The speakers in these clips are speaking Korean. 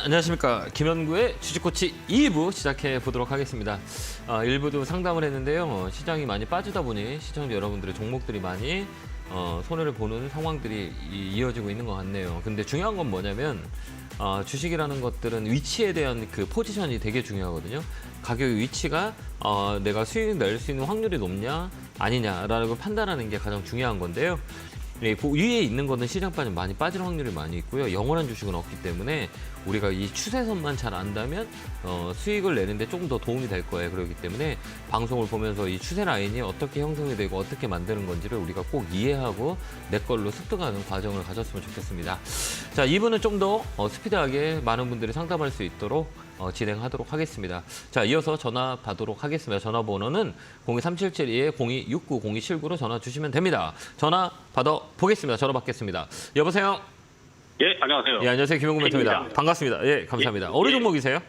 안녕하십니까. 김현구의 주식코치 2부 시작해 보도록 하겠습니다. 1부도 상담을 했는데요. 시장이 많이 빠지다 보니 시청자 여러분들의 종목들이 많이 손해를 보는 상황들이 이어지고 있는 것 같네요. 근데 중요한 건 뭐냐면 주식이라는 것들은 위치에 대한 그 포지션이 되게 중요하거든요. 가격의 위치가 내가 수익을 낼 수 있는 확률이 높냐 아니냐라는 걸 판단하는 게 가장 중요한 건데요. 예, 그 위에 있는 거는 시장 빠지면 많이 빠질 확률이 많이 있고요. 영원한 주식은 없기 때문에 우리가 이 추세선만 잘 안다면 수익을 내는데 조금 더 도움이 될 거예요. 그렇기 때문에 방송을 보면서 이 추세 라인이 어떻게 형성이 되고 어떻게 만드는 건지를 우리가 꼭 이해하고 내 걸로 습득하는 과정을 가졌으면 좋겠습니다. 자, 2부는 좀 더 스피드하게 많은 분들이 상담할 수 있도록 진행하도록 하겠습니다. 자, 이어서 전화 받도록 하겠습니다. 전화번호는 02377-0269-0279로 전화 주시면 됩니다. 전화 받아보겠습니다. 전화 받겠습니다. 여보세요? 예, 안녕하세요. 예, 안녕하세요. 김현구 멘토입니다. 반갑습니다. 예, 감사합니다. 예, 어느 예. 종목이세요?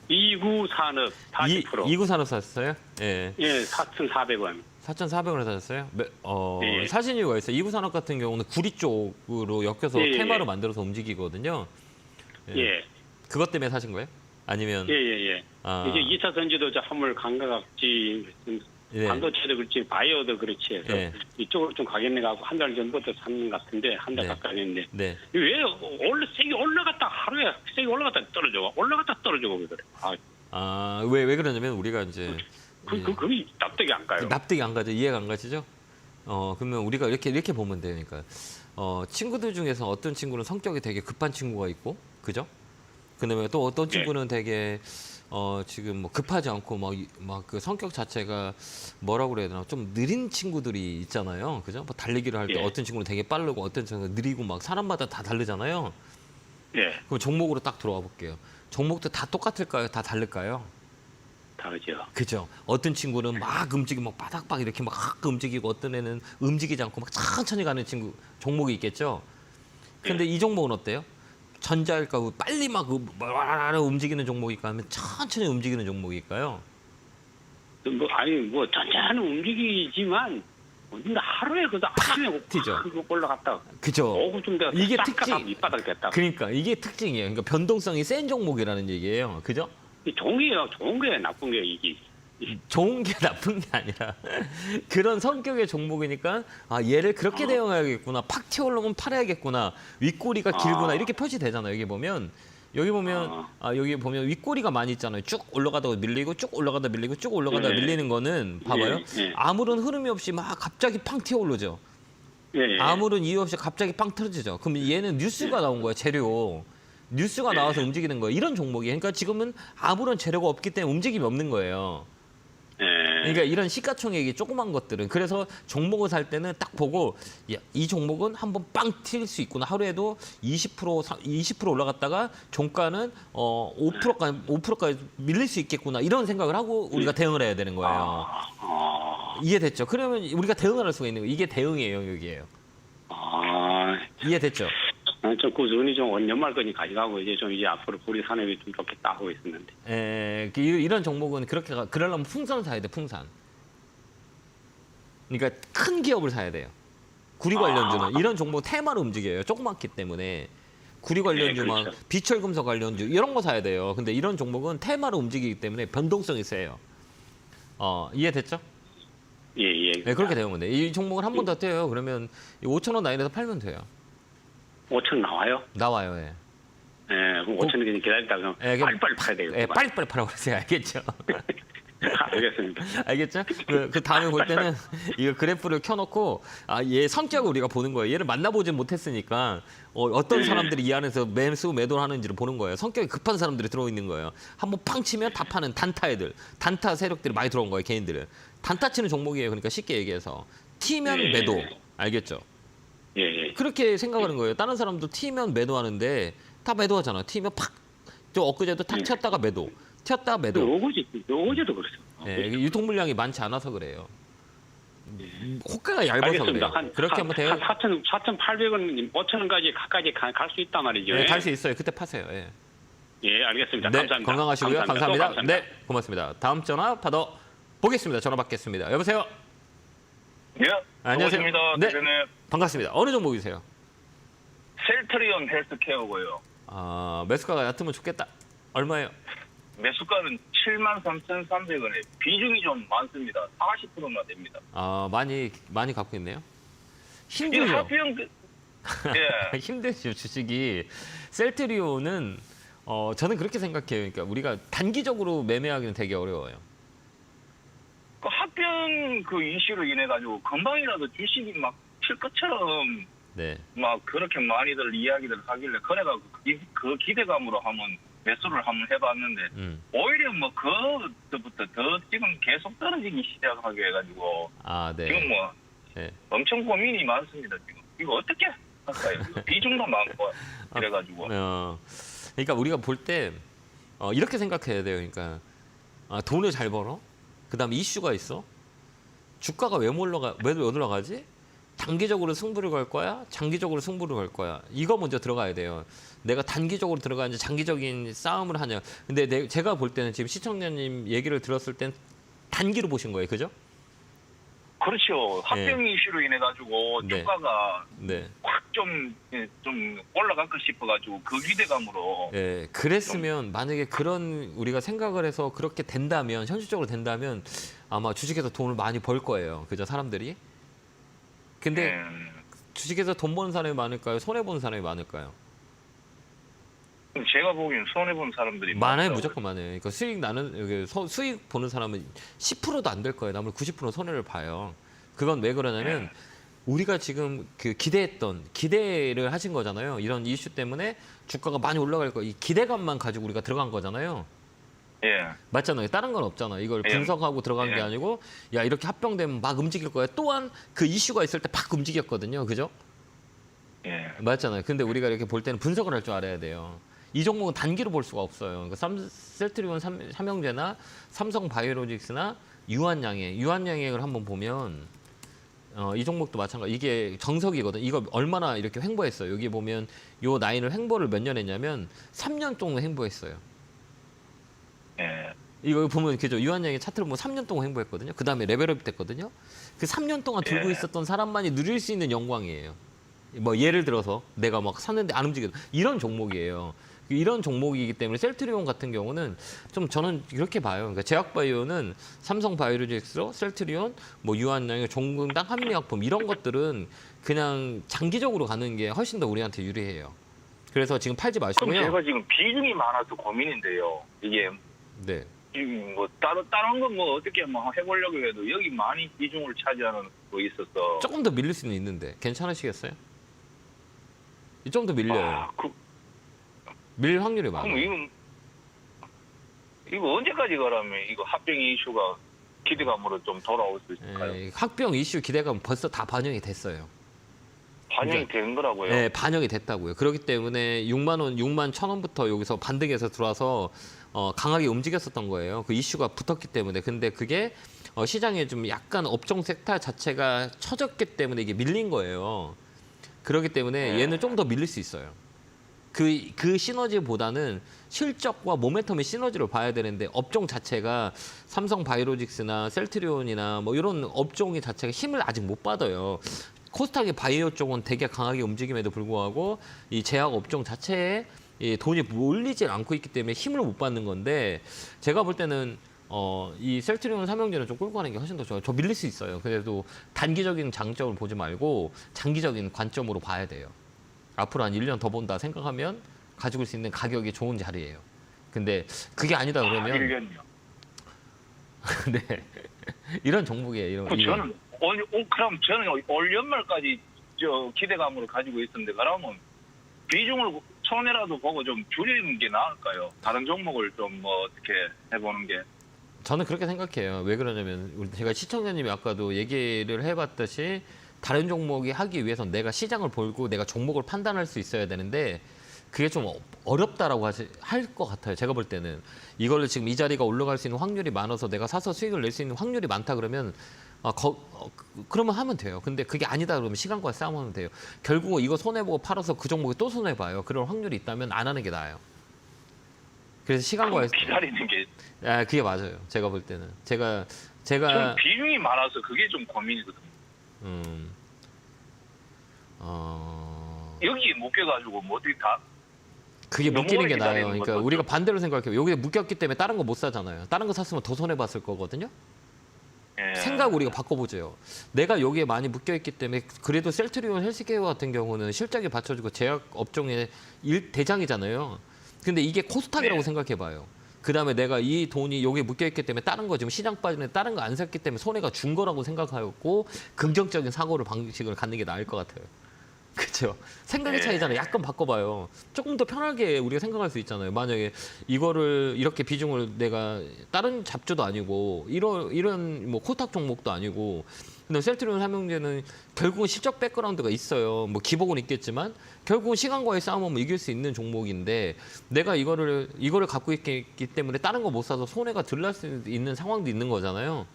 이구산업 40%. 이구산업 사셨어요? 예. 예, 4,400원. 4,400원에 사셨어요? 예. 사신 이유가 있어요. 이구산업 같은 경우는 구리 쪽으로 엮여서 예, 예. 테마로 만들어서 움직이거든요. 예. 그것 때문에 사신 거예요? 아니면 예, 예, 예. 이제 2차 전지도 저 화물 감가각지, 예. 반도체도 그렇지, 바이오도 그렇지 해서 예. 이쪽으로 좀 가겠네 가고 한 달 전부터 샀는 것 같은데 한 달 네. 가까이 했는데 네. 왜 세게 올라갔다 하루에 세게 올라갔다 떨어지고 올라갔다 떨어지고 그래. 왜 그러냐면 우리가 이제 그게 납득이 안 가요. 납득이 안 가죠. 이해가 안 가시죠? 그러면 우리가 이렇게 보면 돼요. 그러니까 친구들 중에서 어떤 친구는 성격이 되게 급한 친구가 있고, 그죠? 그다음에 또 어떤 친구는 되게 지금 뭐 급하지 않고 막 그 성격 자체가 뭐라고 그래야 되나 좀 느린 친구들이 있잖아요. 그죠? 뭐 달리기를 할 때 예. 어떤 친구는 되게 빠르고 어떤 친구는 느리고 막 사람마다 다 다르잖아요. 예, 그럼 종목으로 딱 들어와 볼게요. 종목도 다 똑같을까요? 다 다를까요? 다르죠. 그죠. 어떤 친구는 막 움직이고 막 바닥박 이렇게 막 움직이고 어떤 애는 움직이지 않고 막 천천히 가는 친구 종목이 있겠죠. 근데 이 종목은 어때요? 전자일까 빨리 막 움직이는 종목일까 하면 천천히 움직이는 종목일까요? 뭐 천천히 움직이지만 근데 하루에 그도 아침에 튀죠. 올라갔다. 그죠. 오후 좀 돼서 이게 싹 특징. 가다 밑바닥 됐다. 그러니까 이게 특징이에요. 그러니까 변동성이 센 종목이라는 얘기예요. 그죠? 좋은 게 나쁜 게 이게. 좋은 게 나쁜 게 아니라 그런 성격의 종목이니까 얘를 그렇게 대응해야겠구나. 팍 튀어올라오면 팔아야겠구나. 윗꼬리가 길구나. 이렇게 표시되잖아요. 여기 보면 여기 보면 윗꼬리가 많이 있잖아요. 쭉 올라가다가 밀리고 쭉 올라가다 밀리고 쭉 올라가다 네. 밀리는 거는 봐봐요. 네. 아무런 흐름이 없이 막 갑자기 팡 튀어오르죠. 예. 아무런 이유 없이 갑자기 빵 터지죠. 그럼 얘는 뉴스가 나온 거예요. 재료. 뉴스가 나와서 움직이는 거예요. 이런 종목이에요. 그러니까 지금은 아무런 재료가 없기 때문에 움직임이 없는 거예요. 그러니까 이런 시가총액이 조그만 것들은 그래서 종목을 살 때는 딱 보고 야, 이 종목은 한번 빵 튈 수 있구나. 하루에도 20% 올라갔다가 종가는 5%까지 밀릴 수 있겠구나. 이런 생각을 하고 우리가 대응을 해야 되는 거예요. 이해됐죠? 그러면 우리가 대응을 할 수가 있는 거예요. 이게 대응의 영역이에요. 이해됐죠? 좀 꾸준히 좀 연말까지 가져가고 이제 앞으로 우리 산업이 좀 좋겠다 하고 있었는데. 이런 종목은 그러려면 풍선 사야 돼, 풍선. 그러니까 큰 기업을 사야 돼요. 구리 관련주는 이런 종목 테마로 움직여요. 조그맣기 때문에. 구리 관련주, 막 그렇죠. 비철금속 관련주 이런 거 사야 돼요. 근데 이런 종목은 테마로 움직이기 때문에 변동성이 세요. 이해됐죠? 예. 네, 그렇게 되면 돼. 이 종목을 한 번 더 떼요. 그러면 5,000원 라인에서 팔면 돼요. 5천 나와요? 나와요. 예. 예, 그럼 5천 그냥 기다리다 그럼 예, 빨리빨리 파야 되겠구만. 예, 빨리빨리 팔라고 그러세요. 알겠죠? 알겠습니다. 알겠죠? 그 다음에 볼 때는 이거 그래프를 켜놓고 얘 성격을 우리가 보는 거예요. 얘를 만나보진 못했으니까 어떤 사람들이 이 안에서 매수 매도를 하는지를 보는 거예요. 성격이 급한 사람들이 들어있는 거예요. 한번 팡 치면 다 파는 단타 애들, 단타 세력들이 많이 들어온 거예요. 개인들은. 단타 치는 종목이에요. 그러니까 쉽게 얘기해서 튀면 매도. 알겠죠? 예. 그렇게 생각하는 거예요. 다른 사람도 튀면 매도하는데 다 매도하잖아. 튀면 팍. 저 엊그제도 탁 튀었다가 매도. 튀었다가 매도. 어제도 그랬어. 예, 유통 물량이 많지 않아서 그래요. 호가가 얇아서 알겠습니다. 그래요. 그렇게 한번 대응. 4,800원, 5,000원까지 가까이 갈 수 있단 말이죠. 네, 갈 수 있어요. 그때 파세요. 예. 예, 알겠습니다. 네, 감사합니다. 건강하시고요. 감사합니다. 네, 고맙습니다. 다음 전화 받아 보겠습니다. 전화 받겠습니다. 여보세요. 예, 안녕하세요. 반갑습니다. 네. 대표님. 반갑습니다. 어느 종목이세요? 셀트리온 헬스케어고요. 매수가가 얕으면 좋겠다. 얼마예요? 매수가는 73,300원에 비중이 좀 많습니다. 40%나 됩니다. 많이 갖고 있네요. 이 힘들죠. 합병 예. 힘들죠. 주식이. 셀트리온은 저는 그렇게 생각해요. 그러니까 우리가 단기적으로 매매하기는 되게 어려워요. 그 합병 그 이슈로 인해 가지고 금방이라도 주식이 막 칠 것처럼 네. 막 그렇게 많이들 이야기를 하길래 그래가 그 기대감으로 한번 매수를 한번 해봤는데 오히려 뭐 그때부터 더 지금 계속 떨어지기 시작하게 해가지고 네. 지금 뭐 네. 엄청 고민이 많습니다. 지금 이거 어떻게 할까요? 비중도 많고 이래가지고 그러니까 우리가 볼 때 이렇게 생각해야 돼요. 그러니까 돈을 잘 벌어. 그다음에 이슈가 있어. 주가가 왜 올라가지? 단기적으로 승부를 걸 거야? 장기적으로 승부를 걸 거야? 이거 먼저 들어가야 돼요. 내가 단기적으로 들어가는지 장기적인 싸움을 하냐. 근데 제가 볼 때는 지금 시청자님 얘기를 들었을 땐 단기로 보신 거예요. 그죠? 그렇죠. 합병 이슈로 인해 가지고 네. 주가가 네. 확 좀 올라갈까 싶어가지고 그 기대감으로 예, 그랬으면 만약에 그런 우리가 생각을 해서 그렇게 된다면 현실적으로 된다면 아마 주식에서 돈을 많이 벌 거예요. 그죠? 사람들이. 근데 주식에서 돈 버는 사람이 많을까요? 손해 보는 사람이 많을까요? 제가 보기엔 손해 본 사람들이 많아요. 많더라고요. 무조건 많아요. 그러니까 수익 보는 사람은 10%도 안 될 거예요. 나머지 90% 손해를 봐요. 그건 왜 그러냐면 우리가 지금 그 기대를 하신 거잖아요. 이런 이슈 때문에 주가가 많이 올라갈 거. 이 기대감만 가지고 우리가 들어간 거잖아요. 예. 맞잖아요. 다른 건 없잖아. 이걸 예. 분석하고 들어간 게 예. 아니고 야 이렇게 합병되면 막 움직일 거야. 또한 그 이슈가 있을 때 막 움직였거든요. 그죠? 예. 맞잖아요. 근데 우리가 이렇게 볼 때는 분석을 할 줄 알아야 돼요. 이 종목은 단기로 볼 수가 없어요. 그러니까 셀트리온 삼형제나 삼성바이오로직스나 유한양액을 한번 보면 이 종목도 마찬가지. 이게 정석이거든. 이거 얼마나 이렇게 횡보했어요. 여기 보면 요 라인을 횡보를 몇 년 했냐면 3년 동안 횡보했어요. 예. 이거 보면 그죠? 유한양의 차트를 보면 3년 동안 횡보했거든요. 그 다음에 레벨업 됐거든요. 그 3년 동안 들고 예. 있었던 사람만이 누릴 수 있는 영광이에요. 뭐 예를 들어서 내가 막 샀는데 안 움직여도 이런 종목이에요. 이런 종목이기 때문에 셀트리온 같은 경우는 좀 저는 이렇게 봐요. 그러니까 제약바이오는 삼성바이오로직스, 셀트리온, 뭐 유한양의 종근당, 한미약품 이런 것들은 그냥 장기적으로 가는 게 훨씬 더 우리한테 유리해요. 그래서 지금 팔지 그럼 마시고요. 제가 지금 비중이 많아서 고민인데요. 이게 네. 뭐 다른 건 뭐 어떻게 뭐 해보려고 해도 여기 많이 비중을 차지하는 거 있어서 조금 더 밀릴 수는 있는데 괜찮으시겠어요? 좀 더 밀려요. 밀릴 확률이 그럼 많아요. 이거 언제까지 가라면 이거 합병 이슈가 기대감으로 좀 돌아올 수 있을까요? 합병 이슈 기대감 벌써 다 반영이 됐어요. 반영이 그러니까, 된 거라고요? 네, 반영이 됐다고요. 그렇기 때문에 6만 1,000원부터 여기서 반등해서 들어와서 강하게 움직였었던 거예요. 그 이슈가 붙었기 때문에. 근데 그게 시장에 좀 약간 업종 섹터 자체가 처졌기 때문에 이게 밀린 거예요. 그렇기 때문에 얘는 좀 더 밀릴 수 있어요. 그 시너지보다는 실적과 모멘텀의 시너지를 봐야 되는데 업종 자체가 삼성바이오로직스나 셀트리온이나 뭐 이런 업종이 자체가 힘을 아직 못 받아요. 코스닥의 바이오 쪽은 되게 강하게 움직임에도 불구하고 이 제약 업종 자체에 이 돈이 몰리질 않고 있기 때문에 힘을 못 받는 건데 제가 볼 때는 이 셀트리온 삼형제는 좀 끌고 가는 게 훨씬 더 좋아요. 저 밀릴 수 있어요. 그래도 단기적인 장점을 보지 말고 장기적인 관점으로 봐야 돼요. 앞으로 한 1년 더 본다 생각하면 가지고 올 수 있는 가격이 좋은 자리예요. 근데 그게 아니다 그러면 1년요. 네. 이런 종목이에요. 저는 그럼 저는 올 연말까지 기대감으로 가지고 있었는데 그러면 비중을 손해라도 보고 좀 줄이는 게 나을까요? 다른 종목을 좀 뭐 어떻게 해보는 게. 저는 그렇게 생각해요. 왜 그러냐면 제가 시청자님이 아까도 얘기를 해봤듯이 다른 종목이 하기 위해서 내가 시장을 보고 내가 종목을 판단할 수 있어야 되는데 그게 좀 어렵다라고 할 것 같아요. 제가 볼 때는 이걸로 지금 이 자리가 올라갈 수 있는 확률이 많아서 내가 사서 수익을 낼 수 있는 확률이 많다 그러면 그러면 하면 돼요. 근데 그게 아니다 그러면 시간과 싸움하면 돼요. 결국 이거 손해보고 팔아서 그 종목이 또 손해봐요. 그런 확률이 있다면 안 하는 게 나아요. 그래서 시간과 기다리는 게. 그게 맞아요. 제가 볼 때는 제가 저는 비중이 많아서 그게 좀 고민이거든요. 여기에 묶여가지고 뭐 어떻게 다 그게 너무 묶이는 오래 게 나아요. 기다리는 그러니까 것도 우리가 반대로 생각해요. 여기에 묶였기 때문에 다른 거 못 사잖아요. 다른 거 샀으면 더 손해 봤을 거거든요. 예. 생각 우리가 바꿔보죠. 내가 여기에 많이 묶여있기 때문에 그래도 셀트리온 헬스케어 같은 경우는 실적이 받쳐주고 제약 업종의 대장이잖아요. 근데 이게 코스닥이라고 네. 생각해봐요. 그다음에 내가 이 돈이 여기에 묶여있기 때문에 다른 거 지금 시장 빠지는데 다른 거 안 샀기 때문에 손해가 준 거라고 생각하고 긍정적인 사고를 방식을 갖는 게 나을 것 같아요. 그렇죠. 생각의 네. 차이잖아요. 약간 바꿔봐요. 조금 더 편하게 우리가 생각할 수 있잖아요. 만약에 이거를 이렇게 비중을 내가 다른 잡주도 아니고 이런 뭐 코스닥 종목도 아니고 근데 셀트리온 삼형제는 결국은 실적 백그라운드가 있어요. 뭐 기복은 있겠지만 결국은 시간과의 싸움은 이길 수 있는 종목인데 내가 이거를 갖고 있기 때문에 다른 거 못 사서 손해가 덜 날 수 있는 상황도 있는 거잖아요.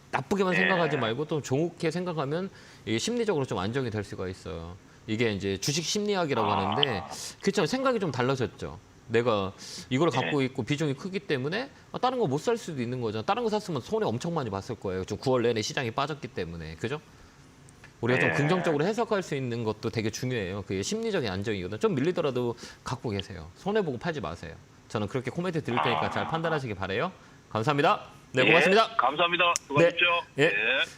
나쁘게만 네. 생각하지 말고 좀 좋게 생각하면 이게 심리적으로 좀 안정이 될 수가 있어요. 이게 이제 주식 심리학이라고 하는데 그렇죠. 생각이 좀 달라졌죠. 내가 이걸 갖고 있고 비중이 크기 때문에 다른 거 못 살 수도 있는 거죠. 다른 거 샀으면 손해 엄청 많이 봤을 거예요. 좀 9월 내내 시장이 빠졌기 때문에. 그죠? 우리가 좀 네. 긍정적으로 해석할 수 있는 것도 되게 중요해요. 그게 심리적인 안정이거든요. 좀 밀리더라도 갖고 계세요. 손해보고 팔지 마세요. 저는 그렇게 코멘트 드릴 테니까 잘 판단하시기 바라요. 감사합니다. 네, 예, 고맙습니다. 감사합니다. 수고하십시오. 예.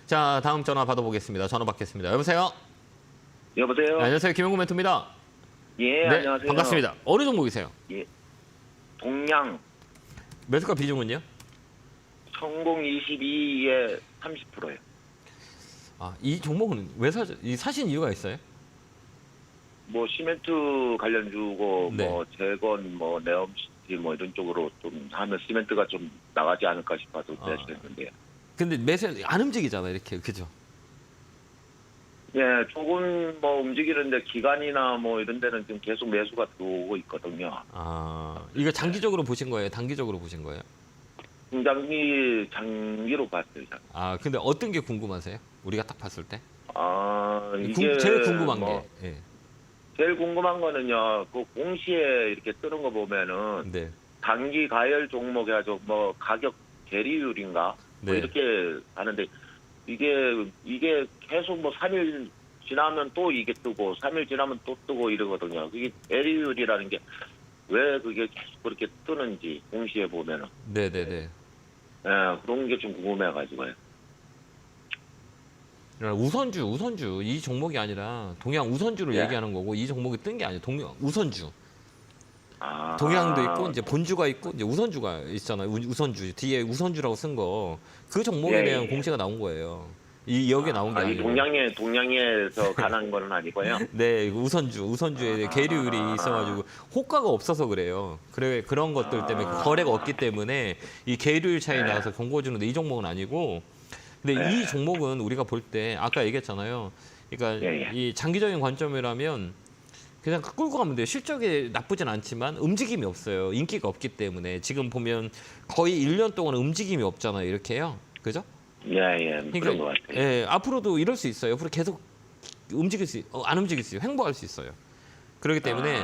자, 다음 전화 받아보겠습니다. 전화 받겠습니다. 여보세요? 여보세요? 네, 안녕하세요. 김영구 멘토입니다. 예, 네, 안녕하세요. 반갑습니다. 어느 종목이세요? 예. 동양 매수가 비중은요? 성공 22에 30%예요. 아, 이 종목은 왜 사신 이유가 있어요? 뭐 시멘트 관련주고 네. 뭐 재건 뭐 네옴시티 뭐 이런 쪽으로 좀 하면 시멘트가 좀 나가지 않을까 싶어서 매수했는데요. 근데 매수 안 움직이잖아요, 이렇게. 그죠? 예, 조금 뭐 움직이는데 기간이나 뭐 이런 데는 지금 계속 매수가 들어오고 있거든요. 아, 이거 장기적으로 보신 거예요? 단기적으로 보신 거예요? 장기로 봤어요. 아, 근데 어떤 게 궁금하세요? 우리가 딱 봤을 때? 이게 제일 궁금한 뭐 게. 예. 제일 궁금한 거는요. 그 공시에 이렇게 뜨는 거 보면은 네. 단기 가열 종목 해가지고 뭐 가격 대리율인가 뭐 네. 이렇게 하는데 이게 계속 뭐 3일 지나면 또 이게 뜨고 3일 지나면 또 뜨고 이러거든요. 그게 대리율이라는 게 왜 그게 계속 그렇게 뜨는지 공시에 보면은 네네네. 그런 게 좀 궁금해가지고요. 우선주 이 종목이 아니라 동양 우선주를 예. 얘기하는 거고 이 종목이 뜬 게 아니에요. 동양 우선주. 아, 동양도 있고 이제 본주가 있고 이제 우선주가 있잖아요. 우선주 뒤에 우선주라고 쓴 거 그 종목에 예, 대한 예. 공시가 나온 거예요. 이 여기에 나온 게 이 아니고. 동양에서 가난 거는 아니고요. 네, 이거 우선주에 계류율이 있어가지고 호가가 없어서 그래요. 그런 것들 때문에 거래가 없기 때문에 이 계류율 차이 나서 경고 주는데 이 종목은 아니고. 근데 이 종목은 우리가 볼 때 아까 얘기했잖아요. 그러니까 예, 예. 이 장기적인 관점이라면 그냥 끌고 가면 돼요. 실적이 나쁘진 않지만 움직임이 없어요. 인기가 없기 때문에 지금 보면 거의 1년 동안 움직임이 없잖아요. 이렇게요. 그죠? 예, 그런 것 같아요. 예, 앞으로도 이럴 수 있어요. 앞으로 계속 안 움직일 수 있어요. 횡보할 수 있어요. 그렇기 때문에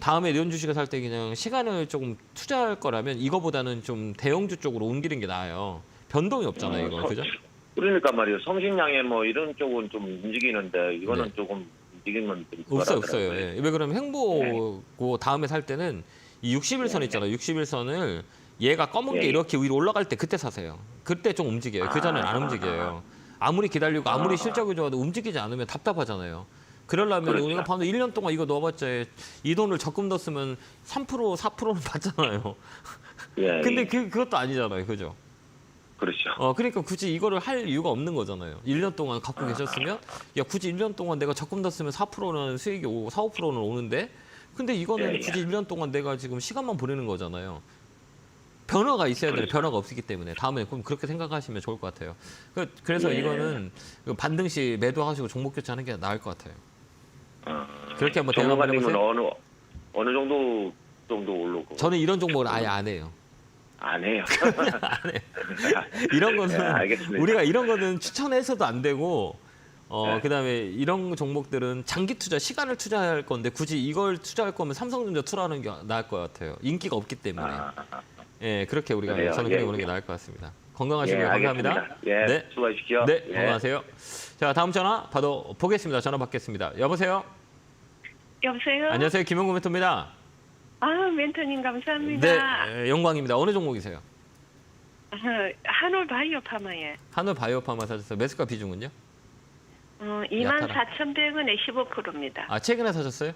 다음에 이런 주식을 살 때 그냥 시간을 조금 투자할 거라면 이거보다는 좀 대형주 쪽으로 옮기는 게 나아요. 변동이 없잖아요, 이거. 그죠? 그러니까 말이에요. 성신양에 뭐 이런 쪽은 좀 움직이는데 이거는 네. 조금 움직이면 좀 없어요. 덜하더라고요. 예. 왜 그러면 횡보고 다음에 살 때는 이 61선 있잖아요. 61선을 얘가 검은 게 예. 이렇게 위로 올라갈 때 그때 사세요. 그때 좀 움직여요. 그전엔 안 움직여요. 아무리 기다리고 아무리 실적이 좋아도 움직이지 않으면 답답하잖아요. 그러려면 그렇죠. 우리가 밤에 1년 동안 이거 넣어봤자 이 돈을 적금 넣었으면 3%, 4%는 받잖아요. 예, 근데 예. 그것도 아니잖아요. 그죠? 그렇죠. 그러니까 굳이 이거를 할 이유가 없는 거잖아요. 1년 동안 갖고 계셨으면 야 굳이 1년 동안 내가 적금 넣었으면 4%는 수익이 오고 4, 5%는 오는데 근데 이거는 예, 예. 굳이 1년 동안 내가 지금 시간만 보내는 거잖아요. 변화가 있어야 되는데 변화가 없기 때문에 다음에 그럼 그렇게 생각하시면 좋을 것 같아요. 그래서 예. 이거는 반등시 매도하시고 종목 교체하는 게 나을 것 같아요. 어, 그렇게 한번 대응 한번 전문가님은 해보세요. 어느 정도 올르고 저는 이런 종목을 아예 안 해요. 안 해요. 이런 거는 예, 알겠습니다. 우리가 이런 거는 추천해서도 안 되고 네. 그다음에 이런 종목들은 장기 투자 시간을 투자할 건데 굳이 이걸 투자할 거면 삼성전자 투자하는 게 나을 것 같아요. 인기가 없기 때문에. 예, 그렇게 우리가 그래요. 저는 예, 그렇게 보는 게 예. 나을 것 같습니다. 건강하시고요. 알겠습니다. 감사합니다. 예, 네. 수고하십시오. 네, 예. 건강하세요. 자, 다음 전화 받아 보겠습니다. 전화 받겠습니다. 여보세요? 여보세요? 안녕하세요. 김영구 멘토입니다. 멘토님 감사합니다. 네, 영광입니다. 어느 종목이세요? 한올 바이오 파마에 한올 바이오파마 사셨어요. 매수가 비중은요? 24,100원에 15%입니다. 아, 최근에 사셨어요?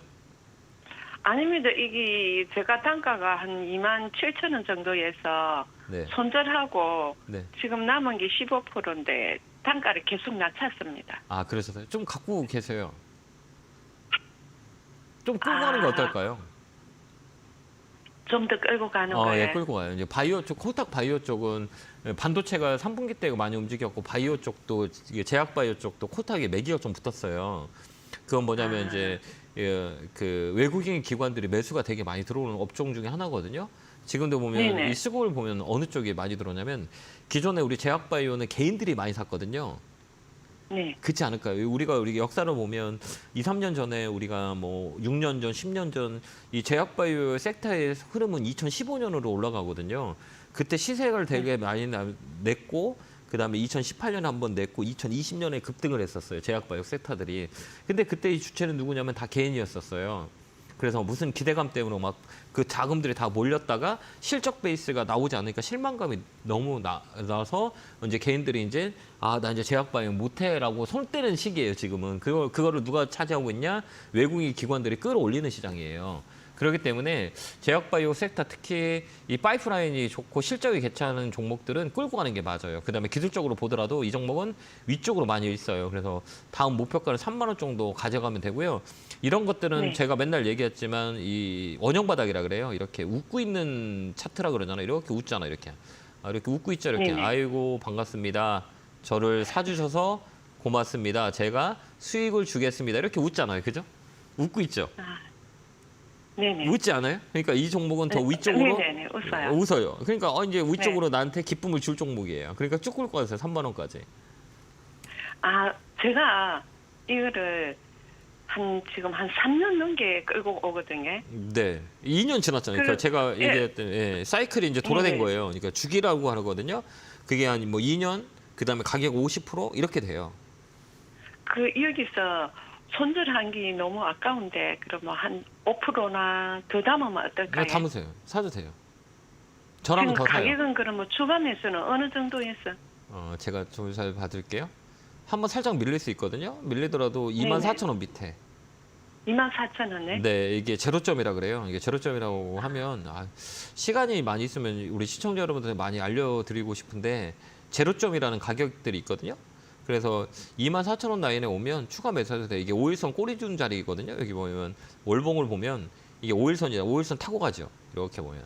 아닙니다. 이게 제가 단가가 한 27,000원 정도에서 네. 손절하고 네. 지금 남은 게 15%인데 단가를 계속 낮췄습니다. 아, 그러셨어요? 좀 갖고 계세요. 좀 끌고 가는 거 어떨까요? 좀 더 끌고 가는 거예요. 예, 끌고 가요. 이제 바이오 쪽, 코탁 바이오 쪽은 반도체가 3분기 때 많이 움직였고, 바이오 쪽도, 이게 제약 바이오 쪽도 코탁에 매기가 좀 붙었어요. 그건 뭐냐면 이제 그 외국인 기관들이 매수가 되게 많이 들어오는 업종 중에 하나거든요. 지금도 보면 네네. 이 시골 보면 어느 쪽에 많이 들어오냐면 기존에 우리 제약 바이오는 개인들이 많이 샀거든요. 네. 그렇지 않을까요? 우리가 역사를 보면 2, 3년 전에 우리가 뭐 6년 전, 10년 전 이 제약바이오 섹터의 흐름은 2015년으로 올라가거든요. 그때 시세를 되게 많이 냈고 그다음에 2018년에 한번 냈고 2020년에 급등을 했었어요. 제약바이오 섹터들이. 근데 그때 이 주체는 누구냐면 다 개인이었었어요. 그래서 무슨 기대감 때문에 막 그 자금들이 다 몰렸다가 실적 베이스가 나오지 않으니까 실망감이 너무 나서 이제 개인들이 이제 나 이제 제약 바이오 못해라고 손 떼는 시기예요. 지금은 그거를 누가 차지하고 있냐? 외국인 기관들이 끌어올리는 시장이에요. 그렇기 때문에 제약 바이오 섹터 특히 이 파이프라인이 좋고 실적이 괜찮은 종목들은 끌고 가는 게 맞아요. 그다음에 기술적으로 보더라도 이 종목은 위쪽으로 많이 있어요. 그래서 다음 목표가는 3만 원 정도 가져가면 되고요. 이런 것들은 네. 제가 맨날 얘기했지만 이 원형 바닥이라 그래요. 이렇게 웃고 있는 차트라 그러잖아요. 이렇게 웃잖아 이렇게. 이렇게 웃고 있죠. 이렇게. 네네. 아이고 반갑습니다. 저를 사주셔서 고맙습니다. 제가 수익을 주겠습니다. 이렇게 웃잖아요. 그죠? 웃고 있죠. 네네. 웃지 않아요? 그러니까 이 종목은 더 위쪽으로 네네네. 웃어요. 웃어요. 그러니까 이제 위쪽으로 나한테 기쁨을 줄 종목이에요. 그러니까 쭉 끌고 가세요. 3만 원까지. 제가 이거를 지금 한 3년 넘게 끌고 오거든요. 네. 2년 지났잖아요. 그러니까 제가 얘기했던 사이클이 이제 돌아된 네. 거예요. 그러니까 주기라고 하거든요. 그게 한 뭐 2년, 그다음에 가격 50% 이렇게 돼요. 여기서 손절한 게 너무 아까운데 그러면 한 5%나 더 담으면 어떨까요? 그냥 담으세요. 사도 돼요. 저라면 지금 더 사요. 가격은 그러면 추가 매수는 어느 정도였어? 제가 좀 잘 봐드릴게요. 한번 살짝 밀릴 수 있거든요. 밀리더라도 24,000원 밑에. 24,000원에? 네, 이게 제로점이라 그래요. 이게 제로점이라고 하면 시간이 많이 있으면 우리 시청자 여러분들 많이 알려드리고 싶은데 제로점이라는 가격들이 있거든요. 그래서 24,000원 라인에 오면 추가 매수해도 돼요. 이게 5일선 꼬리 준 자리거든요. 여기 보면 월봉을 보면 이게 5일선이야. 5일선 타고 가죠. 이렇게 보면.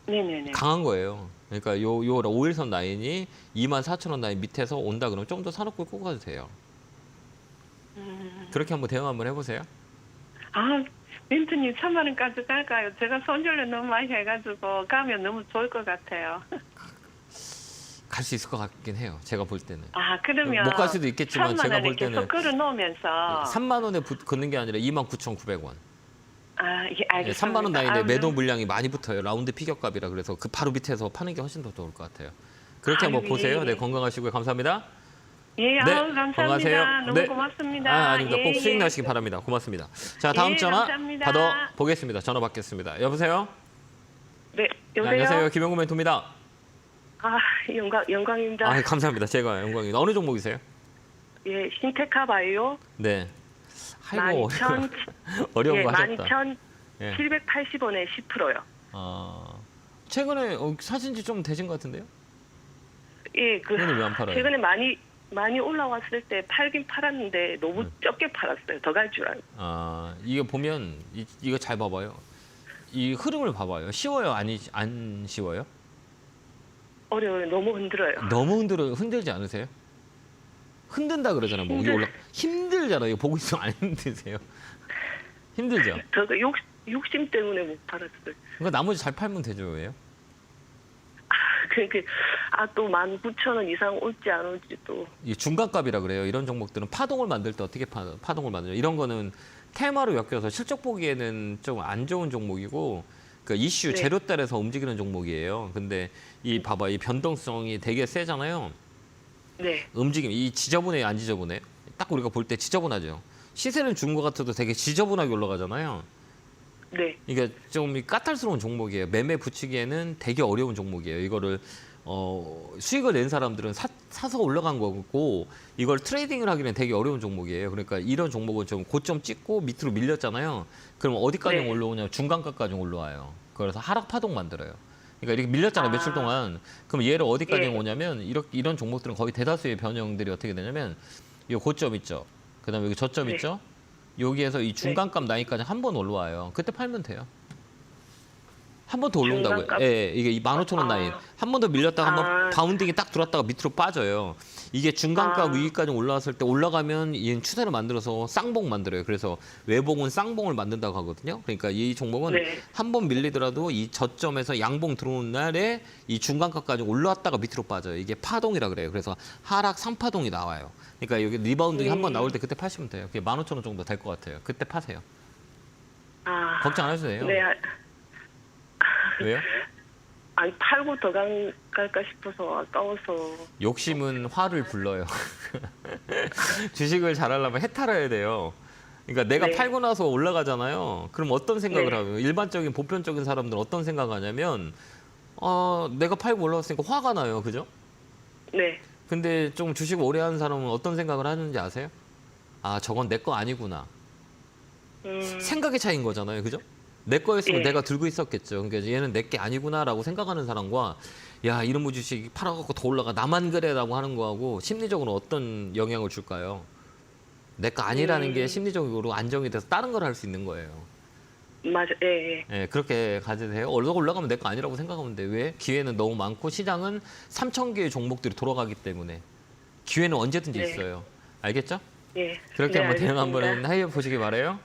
네네네. 강한 거예요. 그러니까 요 5일선 라인이 24,000원 라인 밑에서 온다 그러면 좀 더 사놓고 끌고 가도 돼요. 그렇게 한번 대응 한번 해보세요. 멘트님 3만 원까지 갈까요? 제가 손절을 너무 많이 해가지고 가면 너무 좋을 것 같아요. 갈 수 있을 것 같긴 해요. 제가 볼 때는. 그러면 못 갈 수도 있겠지만 3만 제가 볼 원을 때는 계속 끌어놓으면서 3만 원에 걷는 게 아니라 29,900원. 예, 알겠습니다. 3만 원 라인에 매도 너무- 물량이 많이 붙어요. 라운드 피격값이라 그래서 그 바로 밑에서 파는 게 훨씬 더 좋을 것 같아요. 그렇게 한번 보세요. 네, 건강하시고요. 감사합니다. 예, 네, 감사합니다. 건강하세요. 너무 네. 고맙습니다. 아닙니다. 꼭 수익 나시기 바랍니다. 고맙습니다. 자, 다음 예, 전화 감사합니다. 받아보겠습니다. 전화 받겠습니다. 여보세요? 네, 네, 여보세요? 안녕하세요. 김영구 멘토입니다. 영광입니다. 감사합니다. 제가 영광입니다. 어느 종목이세요? 예, 신테카 바이오 네. 아이고, 12,000 어려운 거 하셨다. 12,780원에 10%요. 최근에 사신 지 좀 되신 것 같은데요? 예, 최근에 왜 안 팔아요? 최근에 많이 올라왔을 때 팔긴 팔았는데 너무 적게 팔았어요. 더 갈 줄 알고. 이거 보면 이거 잘 봐봐요. 이 흐름을 봐봐요. 쉬워요? 안 쉬워요? 어려워요. 너무 흔들어요. 너무 흔들지 않으세요? 흔든다 그러잖아요. 뭐 이거 힘들잖아요. 이거 보고 있으면 안 힘드세요? 힘들죠? 저도 욕심 때문에 못 팔았어요. 그러니까 나머지 잘 팔면 되죠, 왜요? 또 19,000원 이상 올지 안 올지 또. 이 중간값이라 그래요. 이런 종목들은 파동을 만들 때 어떻게 파동을 만들죠? 이런 거는 테마로 엮여서 실적 보기에는 좀 안 좋은 종목이고 그 이슈 네. 재료달에서 움직이는 종목이에요. 근데 이 봐봐, 이 변동성이 되게 세잖아요. 네. 움직임, 이 지저분해 안 지저분해? 딱 우리가 볼 때 지저분하죠. 시세는 준 것 같아도 되게 지저분하게 올라가잖아요. 네. 이게 좀 까탈스러운 종목이에요. 매매 붙이기에는 되게 어려운 종목이에요. 이거를 수익을 낸 사람들은 사서 올라간 거고 이걸 트레이딩을 하기는 되게 어려운 종목이에요. 그러니까 이런 종목은 좀 고점 찍고 밑으로 밀렸잖아요. 그럼 어디까지 네. 올라오냐면 중간가까지 올라와요. 그래서 하락 파동 만들어요. 그러니까 이렇게 밀렸잖아요. 아. 며칠 동안. 그럼 얘를 어디까지 예. 오냐면 이런 종목들은 거의 대다수의 변형들이 어떻게 되냐면 이 고점 있죠. 그다음에 여기 저점 네. 있죠. 여기에서 이 중간값 라인까지 한 번 올라와요. 그때 팔면 돼요. 한 번 더 올라온다고요. 중간값? 예, 이게 이 15,000원 아. 라인. 한 번 더 밀렸다가 한번 아. 바운딩이 딱 들어왔다가 밑으로 빠져요. 이게 중간값 아. 위까지 올라왔을 때 올라가면 얘는 추세를 만들어서 쌍봉 만들어요. 그래서 외봉은 쌍봉을 만든다고 하거든요. 그러니까 이 종목은 네. 한 번 밀리더라도 이 저점에서 양봉 들어오는 날에 이 중간값까지 올라왔다가 밑으로 빠져요. 이게 파동이라 그래요. 그래서 하락 3파동이 나와요. 그러니까 여기 리바운딩이 한 번 나올 때 그때 파시면 돼요. 그게 15,000원 정도 될 것 같아요. 그때 파세요. 아. 걱정 안 하셔도 돼요. 네. 왜요? 아니 팔고 더 갈까 싶어서 아까워서. 욕심은 화를 불러요. 주식을 잘하려면 해탈해야 돼요. 그러니까 내가 네. 팔고 나서 올라가잖아요. 그럼 어떤 생각을 네. 하고요? 일반적인 보편적인 사람들은 어떤 생각을 하냐면 내가 팔고 올라왔으니까 화가 나요. 그죠? 네. 근데 좀 주식 오래 하는 사람은 어떤 생각을 하는지 아세요? 아, 저건 내 거 아니구나. 생각의 차이인 거잖아요. 그죠? 내 거였으면 예. 내가 들고 있었겠죠. 그러니까 얘는 내 게 아니구나라고 생각하는 사람과 야, 이런 주식 팔아갖고 더 올라가 나만 그래라고 하는 거하고 심리적으로 어떤 영향을 줄까요? 내 거 아니라는 게 심리적으로 안정이 돼서 다른 걸 할 수 있는 거예요. 맞아. 예. 예, 그렇게 가지세요. 올라가면 내 거 아니라고 생각하면 돼. 왜? 기회는 너무 많고 시장은 3,000개의 종목들이 돌아가기 때문에 기회는 언제든지 네. 있어요. 알겠죠? 예. 그렇게 네, 한번 대응 한번 알겠습니다. 해보시기 바래요.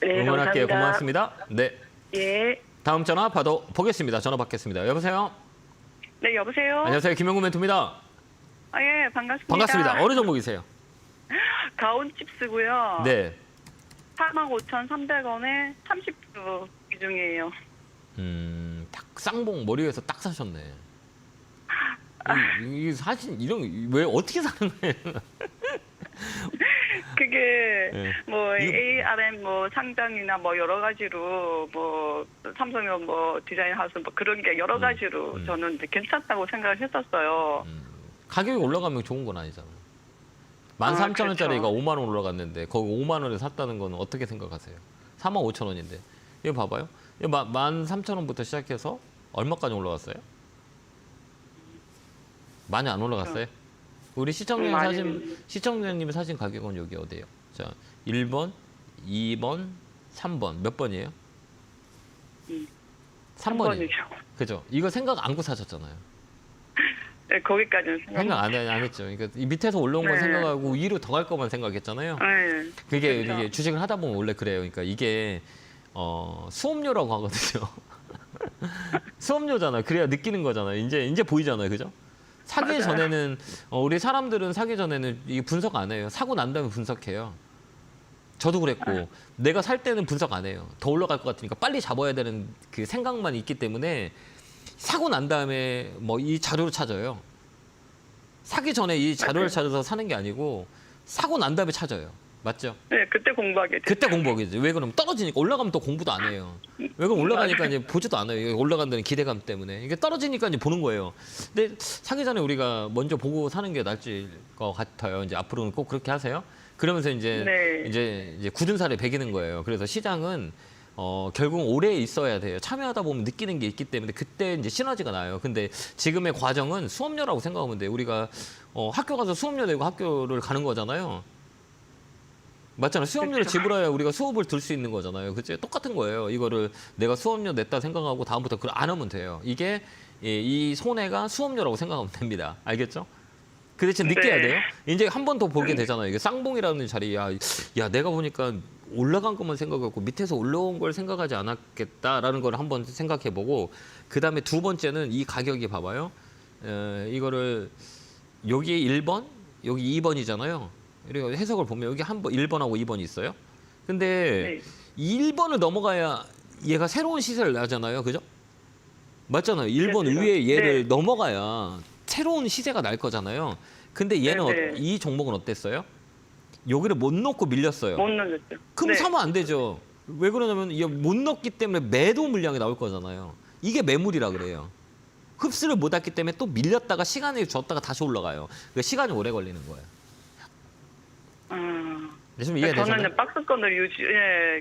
네, 응원할게요. 감사합니다. 고맙습니다. 네. 예. 다음 전화 보겠습니다. 전화 받겠습니다. 여보세요? 네, 여보세요? 안녕하세요. 김영구 멘토입니다. 아, 예, 반갑습니다. 반갑습니다. 어느 종목이세요? 가온칩스고요. 네. 45,300원에 30% 비중이에요. 딱 쌍봉 머리 위에서 딱 사셨네. 이 사실 이런 왜 어떻게 사는 거예요? 그게 네. 뭐 이거- ARM 뭐 상장이나 뭐 여러 가지로 뭐 삼성의 뭐 디자인 하우스 뭐 그런 게 여러 가지로 저는 이제 괜찮다고 생각을 했었어요. 가격이 올라가면 좋은 건 아니잖아요. 13,000원짜리가 그렇죠. 5만 원 올라갔는데 거기 5만 원에 샀다는 건 어떻게 생각하세요? 45,000원인데. 이거 봐봐요. 이거 13,000원부터 시작해서 얼마까지 올라갔어요? 많이 안 올라갔어요? 우리 시청자님 많이- 시청자님이 사신 가격은 여기 어디예요? 자, 1번, 2번, 3번. 몇 번이에요? 3번이에요. 3번이죠. 그죠? 이거 생각 안고 사셨잖아요. 네, 거기까지는 생각 안 했죠. 그러니까 이 밑에서 올라온 건 네. 생각하고 위로 더 갈 것만 생각했잖아요. 네. 그게 그렇죠. 이게 주식을 하다 보면 원래 그래요. 그러니까 이게 수업료라고 하거든요. 수업료잖아요. 그래야 느끼는 거잖아요. 이제 보이잖아요. 그죠? 사기 맞아요. 전에는 우리 사람들은 사기 전에는 이게 분석 안 해요. 사고 난 다음에 분석해요. 저도 그랬고 내가 살 때는 분석 안 해요. 더 올라갈 것 같으니까 빨리 잡아야 되는 그 생각만 있기 때문에 사고 난 다음에 뭐 이 자료를 찾아요. 사기 전에 이 자료를 찾아서 사는 게 아니고 사고 난 다음에 찾아요. 맞죠? 네, 그때 공부하게 됐죠. 그때 공부하겠지. 왜 그러면 떨어지니까 올라가면 또 공부도 안 해요. 왜 그럼 올라가니까 이제 보지도 않아요. 이게 올라간다는 기대감 때문에. 이게 떨어지니까 이제 보는 거예요. 근데 사기 전에 우리가 먼저 보고 사는 게 나을 것 같아요. 이제 앞으로는 꼭 그렇게 하세요. 그러면서 이제 네. 이제 굳은 살에 배기는 거예요. 그래서 시장은 결국 오래 있어야 돼요. 참여하다 보면 느끼는 게 있기 때문에 그때 이제 시너지가 나요. 근데 지금의 과정은 수업료라고 생각하면 돼요. 우리가 학교 가서 수업료 내고 학교를 가는 거잖아요. 맞잖아요. 수업료를 그렇죠. 지불해야 우리가 수업을 들 수 있는 거잖아요. 그치? 똑같은 거예요. 이거를 내가 수업료 냈다 생각하고 다음부터 그걸 안 하면 돼요. 이게 이 손해가 수업료라고 생각하면 됩니다. 알겠죠? 그 대신 느껴야 네. 돼요. 이제 한 번 더 보게 되잖아요. 이게 쌍봉이라는 자리, 야, 내가 보니까 올라간 것만 생각하고 밑에서 올라온 걸 생각하지 않았겠다라는 걸 한번 생각해보고 그 다음에 두 번째는 이 가격이 봐봐요. 이거를 여기 1번, 여기 2번이잖아요. 그리고 해석을 보면 여기 한 번 1번하고 2번이 있어요. 근데 네. 1번을 넘어가야 얘가 새로운 시세를 나잖아요. 그죠? 맞잖아요. 1번 그렇죠. 위에 얘를 네. 넘어가야 새로운 시세가 날 거잖아요. 근데 얘는 네, 네. 이 종목은 어땠어요? 여기를 못 놓고 밀렸어요. 못 넘겼죠. 그럼 네. 사면 안 되죠. 왜 그러냐면 이게 못 넣기 때문에 매도 물량이 나올 거잖아요. 이게 매물이라 그래요. 흡수를 못 했기 때문에 또 밀렸다가 시간이 줬다가 다시 올라가요. 그러니까 시간이 오래 걸리는 거예요. 네, 좀 이해되셨나요? 저는 박스권을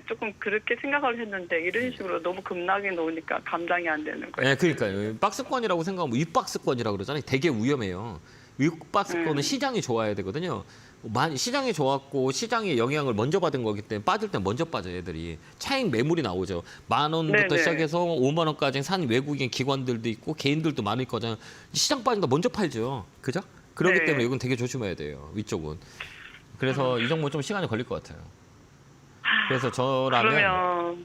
조금 그렇게 생각을 했는데 이런 식으로 너무 급락이 나오니까 감당이 안 되는 거예요. 네, 그러니까요. 박스권이라고 생각하면 윗박스권이라고 그러잖아요. 되게 위험해요. 윗박스권은 시장이 좋아야 되거든요. 많이 시장이 좋았고 시장의 영향을 먼저 받은 거기 때문에 빠질 때 먼저 빠져요, 애들이. 차익 매물이 나오죠. 10,000원부터 네네. 시작해서 5만 원까지 산 외국인 기관들도 있고 개인들도 많을 거잖아요. 시장 빠진다 먼저 팔죠. 그죠? 그렇기 네. 때문에 이건 되게 조심해야 돼요. 위쪽은. 그래서 이 종목은 좀 시간이 걸릴 것 같아요. 그래서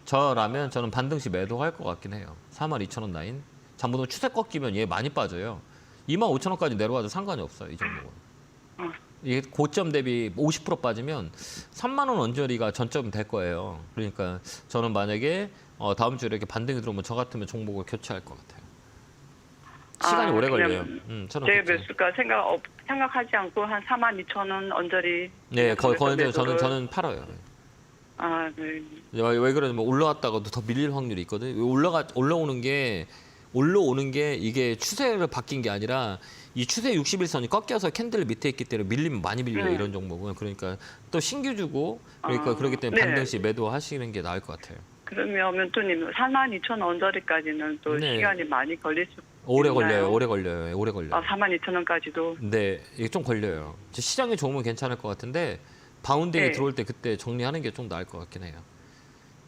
저라면 저는 반등시 매도할 것 같긴 해요. 42,000원 라인. 잠보도 추세 꺾이면 얘 많이 빠져요. 25,000원까지 내려와도 상관이 없어요. 이 종목은. 이게 고점 대비 50% 빠지면 3만 원 언저리가 전점이 될 거예요. 그러니까 저는 만약에 다음 주에 이렇게 반등이 들어오면 저 같으면 종목을 교체할 것 같아요. 시간이 오래 걸려요. 저는 제 그렇게. 매수가 생각하지 않고 한 42,000원 언저리. 네, 거의 매수를- 저는 팔아요. 아, 네. 왜 그러냐면 올라왔다가도 더 밀릴 확률이 있거든요. 올라오는 게 이게 추세를 바뀐 게 아니라 이 추세 61선이 꺾여서 캔들 밑에 있기 때문에 밀리면 많이 밀려요. 이런 종목은. 그러니까 또 신규 주고 그러니까 그렇기 때문에 네. 반등시 매도하시는 게 나을 것 같아요. 그러면 mento님 42,000원 언저리까지는 또 네. 시간이 많이 걸릴 수 오래 있나요? 걸려요. 아, 42,000원까지도. 네, 이게 좀 걸려요. 시장이 좋으면 괜찮을 것 같은데 바운딩이 네. 들어올 때 그때 정리하는 게 좀 나을 것 같긴 해요.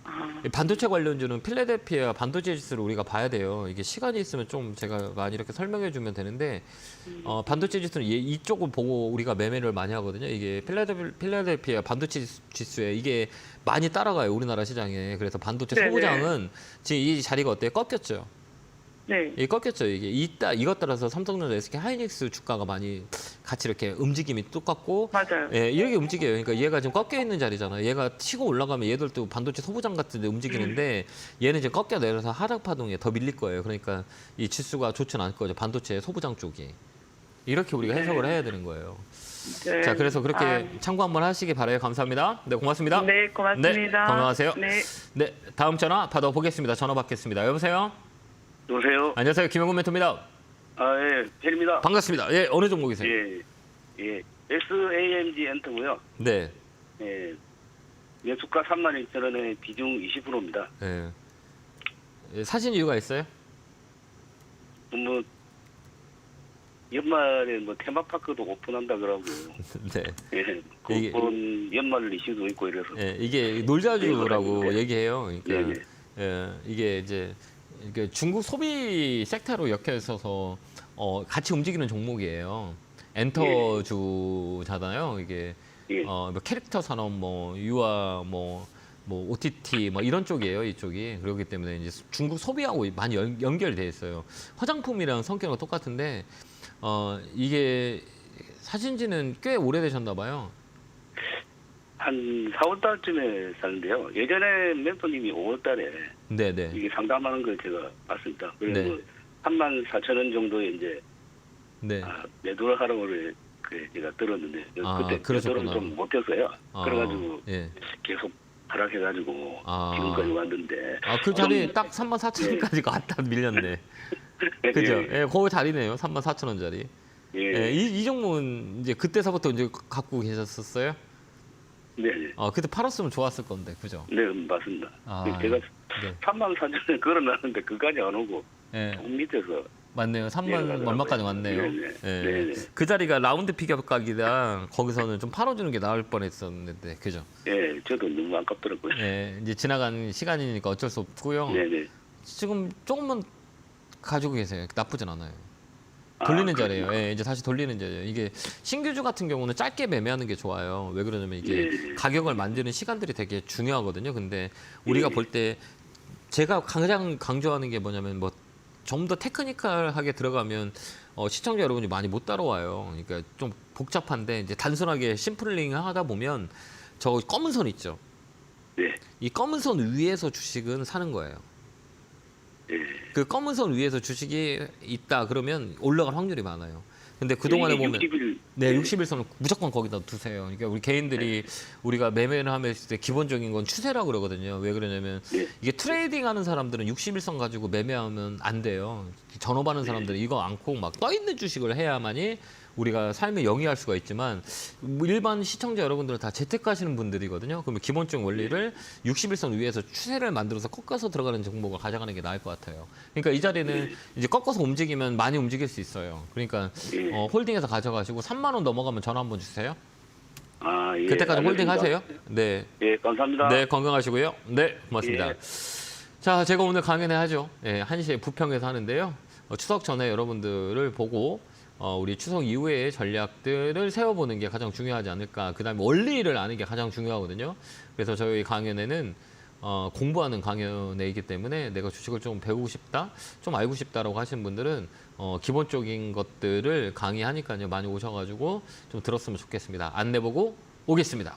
아, 이 반도체 관련주는 필라델피아 반도체 지수를 우리가 봐야 돼요. 이게 시간이 있으면 좀 제가 많이 이렇게 설명해 주면 되는데 반도체 지수는 이쪽을 보고 우리가 매매를 많이 하거든요. 이게 필라델피아 반도체 지수에 이게 많이 따라가요. 우리나라 시장에. 그래서 반도체 네네. 소부장은 지금 이 자리가 어때요? 꺾였죠. 네. 이게 꺾였죠. 이것 따라서 삼성전자, SK 하이닉스 주가가 많이 같이 이렇게 움직임이 똑같고 맞아요. 예, 이렇게 움직여요. 그러니까 얘가 지금 꺾여 있는 자리잖아요. 얘가 치고 올라가면 얘들도 반도체 소부장 같은 데 움직이는데 얘는 이제 꺾여 내려서 하락 파동에 더 밀릴 거예요. 그러니까 이 지수가 좋지는 않을 거죠. 반도체 소부장 쪽이. 이렇게 우리가 해석을 해야 되는 거예요. 네. 자, 그래서 그렇게 참고 한번 하시기 바라요. 감사합니다. 네, 고맙습니다. 네, 고맙습니다. 네, 건강하세요. 네. 네, 다음 전화 받아보겠습니다. 전화 받겠습니다. 여보세요? 여보세요? 안녕하세요. 김영근 멘토입니다. 아, 예, 팬입니다. 반갑습니다. 예, 어느 종목이세요? 예. SAMG 엔터고요. 네. 예. 매수가 32,000원에 비중 20%입니다. 예. 예, 사신 이유가 있어요? 뭐 연말에 뭐 테마파크도 오픈한다 그러고 네. 예. 이게- 그런 연말 이슈도 있고 이래서 예, 이게 놀자주라고 네. 얘기해요. 그러니까 네. 예, 이게 이제 이게 중국 소비 섹터로 엮여 있어서 같이 움직이는 종목이에요. 엔터주잖아요. 이게 예. 뭐 캐릭터 산업, 뭐 유아, 뭐 OTT, 뭐 이런 쪽이에요. 이쪽이 그렇기 때문에 이제 중국 소비하고 많이 연결돼 있어요. 화장품이랑 성격은 똑같은데 이게 사신지는 꽤 오래되셨나 봐요. 한 4월 달쯤에 샀는데요. 예전에 멘토님이 5월 달에 네네. 이게 상담하는 걸 제가 봤습니다. 그래서 네. 34,000원 정도에 이제 네. 매도를 하라고 제가 들었는데 아, 그때 그러셨구나. 매도를 좀 못했어요. 아, 그래가지고 예. 계속 하락해가지고 아. 지금까지 왔는데 그 자리 딱 34,000원까지 갔다 밀렸네. 그죠? 예, 그 자리네요. 34,000원짜리. 예. 예, 이 종목은 이제 그때서부터 이제 갖고 계셨었어요? 네. 그때 팔았으면 좋았을 건데, 그죠? 네, 맞습니다. 아, 제가 네. 34,000원에 걸어놨는데 그까지 안 오고 예, 조금 밑에서 맞네요. 3만 내려가더라고요. 얼마까지 왔네요. 네네. 예. 네네. 그 자리가 라운드 픽업 각이라 거기서는 좀 팔아주는 게 나을 뻔했었는데, 그죠? 예, 저도 너무 아깝더라고요. 예, 이제 지나간 시간이니까 어쩔 수 없고요. 네네. 지금 조금만 가지고 계세요. 나쁘진 않아요. 돌리는 자리예요. 그렇구나. 예, 이제 다시 돌리는 자리예요. 이게 신규주 같은 경우는 짧게 매매하는 게 좋아요. 왜 그러냐면 이게 네. 가격을 만드는 시간들이 되게 중요하거든요. 근데 우리가 볼 때 제가 가장 강조하는 게 뭐냐면 뭐 좀 더 테크니컬하게 들어가면 시청자 여러분이 많이 못 따라와요. 그러니까 좀 복잡한데 이제 단순하게 심플링 하다 보면 저 검은 선 있죠. 네. 이 검은 선 위에서 주식은 사는 거예요. 예. 그 검은 선 위에서 주식이 있다 그러면 올라갈 확률이 많아요. 근데 그동안에 이게 보면 60일 네, 60일선은 무조건 거기다 두세요. 그러니까 우리 개인들이 우리가 매매를 하면 때 기본적인 건 추세라고 그러거든요. 왜 그러냐면 네. 이게 트레이딩 하는 사람들은 60일선 가지고 매매하면 안 돼요. 전업하는 사람들은 이거 않고 막 떠 있는 주식을 해야만이 우리가 삶을 영위할 수가 있지만 일반 시청자 여러분들은 다 재테크하시는 분들이거든요. 그러면 기본적 원리를 60일선 위에서 추세를 만들어서 꺾어서 들어가는 종목을 가져가는 게 나을 것 같아요. 그러니까 이 자리는 이제 꺾어서 움직이면 많이 움직일 수 있어요. 그러니까 홀딩해서 가져가시고 3만 원 넘어가면 전화 한번 주세요. 아, 예, 그때까지 홀딩 알겠습니다. 하세요. 네. 예, 감사합니다. 네, 건강하시고요. 네, 고맙습니다. 예. 자, 제가 오늘 강연회 하죠. 예, 1시에 부평에서 하는데요. 추석 전에 여러분들을 보고 우리 추석 이후의 전략들을 세워보는 게 가장 중요하지 않을까. 그다음에 원리를 아는 게 가장 중요하거든요. 그래서 저희 강연회는 공부하는 강연회이기 때문에 내가 주식을 좀 배우고 싶다, 좀 알고 싶다라고 하시는 분들은 기본적인 것들을 강의하니까요. 많이 오셔가지고 좀 들었으면 좋겠습니다. 안내 보고 오겠습니다.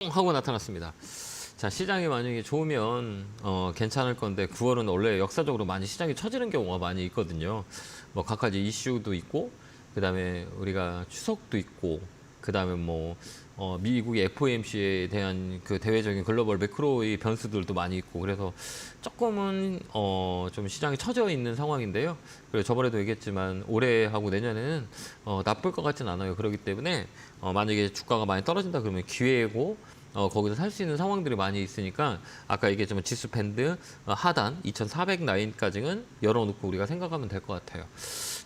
하고 나타났습니다. 자, 시장이 만약에 좋으면 괜찮을 건데 9월은 원래 역사적으로 많이 시장이 처지는 경우가 많이 있거든요. 뭐 각가지 이슈도 있고 그다음에 우리가 추석도 있고 그다음에 뭐 미국의 FOMC에 대한 그 대외적인 글로벌 매크로의 변수들도 많이 있고 그래서 조금은 좀 시장이 처져 있는 상황인데요. 그리고 저번에도 얘기했지만 올해하고 내년에는 나쁠 것 같진 않아요. 그렇기 때문에 만약에 주가가 많이 떨어진다 그러면 기회고 거기서 살 수 있는 상황들이 많이 있으니까 아까 얘기했지만 지수 밴드 하단 2,400 라인까지는 열어놓고 우리가 생각하면 될 것 같아요.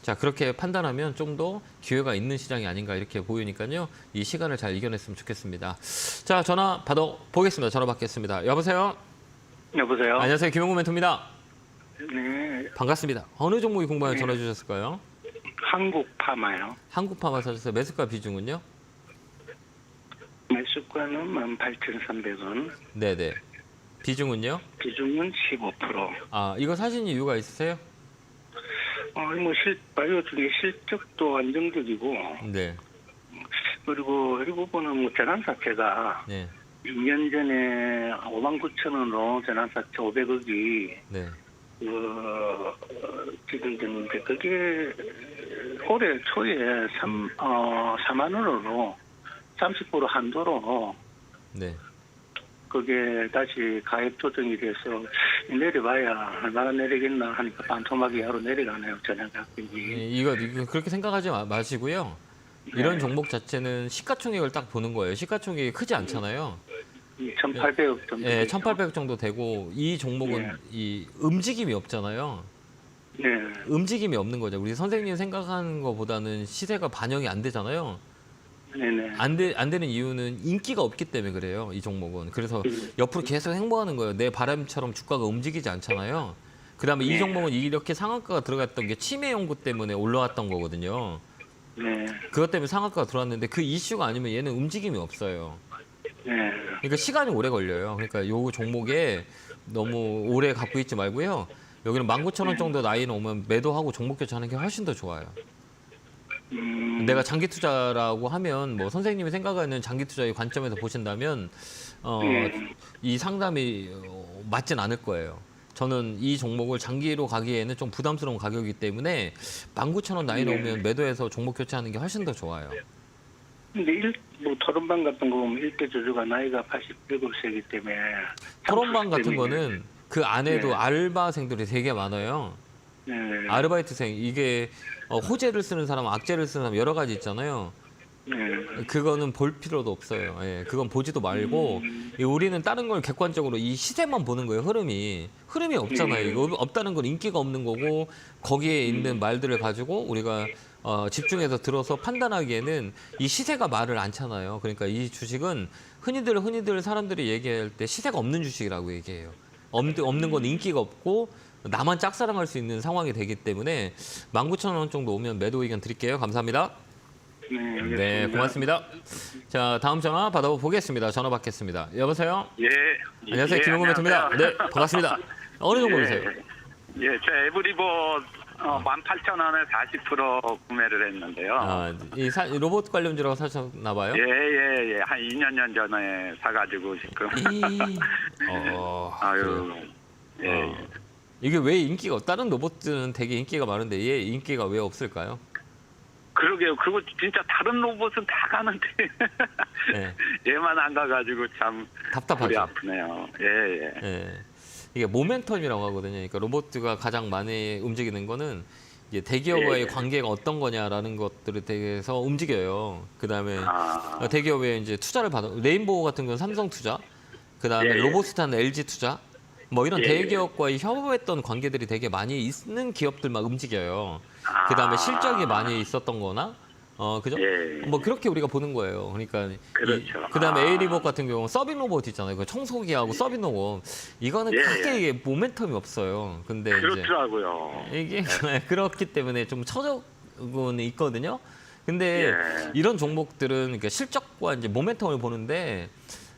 자, 그렇게 판단하면 좀 더 기회가 있는 시장이 아닌가 이렇게 보이니까요. 이 시간을 잘 이겨냈으면 좋겠습니다. 자, 전화 받아보겠습니다. 전화 받겠습니다. 여보세요? 여보세요? 안녕하세요. 김용구 멘토입니다. 네, 반갑습니다. 어느 종목이 궁금해 전화 주셨을까요? 한국파마요. 한국파마 사셨어요. 매수가 비중은요? 매수가는 18,300원. 네네. 비중은요? 비중은 15%. 아, 이거 사신 이유가 있으세요? 바이오 중에 실적도 안정적이고, 네. 그리고 이 부분은 재난사채가 네. 2년 전에 59,000원으로 재난사채 500억이 네. 지금 됐는데, 그게 올해 초에 4만 원으로 30% 한도로 네. 그게 다시 가액 조정이 돼서 내려봐야 얼마나 내리겠나 하니까 반토막이 하루 내려가네요. 저녁 학생이. 이거 그렇게 생각하지 마시고요. 이런 종목 자체는 시가총액을 딱 보는 거예요. 시가총액이 크지 않잖아요. 1,800억 정도. 예, 1,800 정도 되고 이 종목은 이 움직임이 없잖아요. 네. 움직임이 없는 거죠. 우리 선생님 생각하는 것보다는 시세가 반영이 안 되잖아요. 네네. 안 되는 이유는 인기가 없기 때문에 그래요. 이 종목은. 그래서 옆으로 계속 행보하는 거예요. 내 바람처럼 주가가 움직이지 않잖아요. 그다음에 이 종목은 이렇게 상한가가 들어갔던 게 치매 연구 때문에 올라왔던 거거든요. 네. 그것 때문에 상한가가 들어왔는데 그 이슈가 아니면 얘는 움직임이 없어요. 네. 그러니까 시간이 오래 걸려요. 그러니까 요 종목에 너무 오래 갖고 있지 말고요. 여기는 19,000원 정도 라인 오면 매도하고 종목 교체하는 게 훨씬 더 좋아요. 내가 장기 투자라고 하면 뭐 선생님이 생각하는 장기 투자의 관점에서 보신다면 이 상담이 맞진 않을 거예요. 저는 이 종목을 장기로 가기에는 좀 부담스러운 가격이기 때문에 19,000원 라인 오면 매도해서 종목 교체하는 게 훨씬 더 좋아요. 근데 토론방 같은 거 보면 일대 주주가 나이가 87세이기 때문에 토론방 같은 거는 그 안에도 네. 알바생들이 되게 많아요. 네. 아르바이트생 이게 호재를 쓰는 사람, 악재를 쓰는 사람 여러 가지 있잖아요. 네. 그거는 볼 필요도 없어요. 예, 그건 보지도 말고 우리는 다른 걸 객관적으로 이 시세만 보는 거예요. 흐름이 없잖아요. 이거 없다는 건 인기가 없는 거고 거기에 있는 말들을 가지고 우리가 집중해서 들어서 판단하기에는 이 시세가 말을 않잖아요. 그러니까 이 주식은 흔히들 사람들이 얘기할 때 시세가 없는 주식이라고 얘기해요. 없는 건 인기가 없고 나만 짝사랑할 수 있는 상황이 되기 때문에 19,000원 정도 오면 매도 의견 드릴게요. 감사합니다. 네, 알겠습니다. 네, 고맙습니다. 자, 다음 전화 받아보겠습니다. 전화 받겠습니다. 여보세요? 예. 안녕하세요. 예, 김용구 매트입니다. 안녕하세요. 네, 반갑습니다. 어느 종목이세요? 예, 저 에브리보 18,000원에 40% 구매를 했는데요. 이 로봇 관련주라고 사셨나 봐요? 예. 한 2년 전에 사가지고 지금. 그래요. 예. 이게 왜 인기가 다른 로봇들은 되게 인기가 많은데 얘 인기가 왜 없을까요? 그러게요. 그거 진짜 다른 로봇은 다 가는데 네. 얘만 안 가가지고 참 답답하죠. 머리 아프네요. 예. 예. 이게 모멘텀이라고 하거든요. 그러니까 로봇가 가장 많이 움직이는 거는 이제 대기업과의 관계가 어떤 거냐라는 것들에 대해서 움직여요. 그다음에 대기업에 이제 투자를 받아 레인보우 같은 건 삼성 투자, 그다음에 로보스타는 LG 투자, 뭐 이런 대기업과의 협업했던 관계들이 되게 많이 있는 기업들만 움직여요. 그다음에 실적이 많이 있었던 거나 그죠? 뭐 그렇게 우리가 보는 거예요. 그러니까 그렇죠. 그다음에 에이리봇 같은 경우 서빙 로봇 있잖아요. 그 청소기하고 서빙 로봇 이거는 크게 이게 모멘텀이 없어요. 근데 그렇더라고요. 이제 이게 그렇기 때문에 좀 처져는 있거든요. 근데 이런 종목들은 그러니까 실적과 이제 모멘텀을 보는데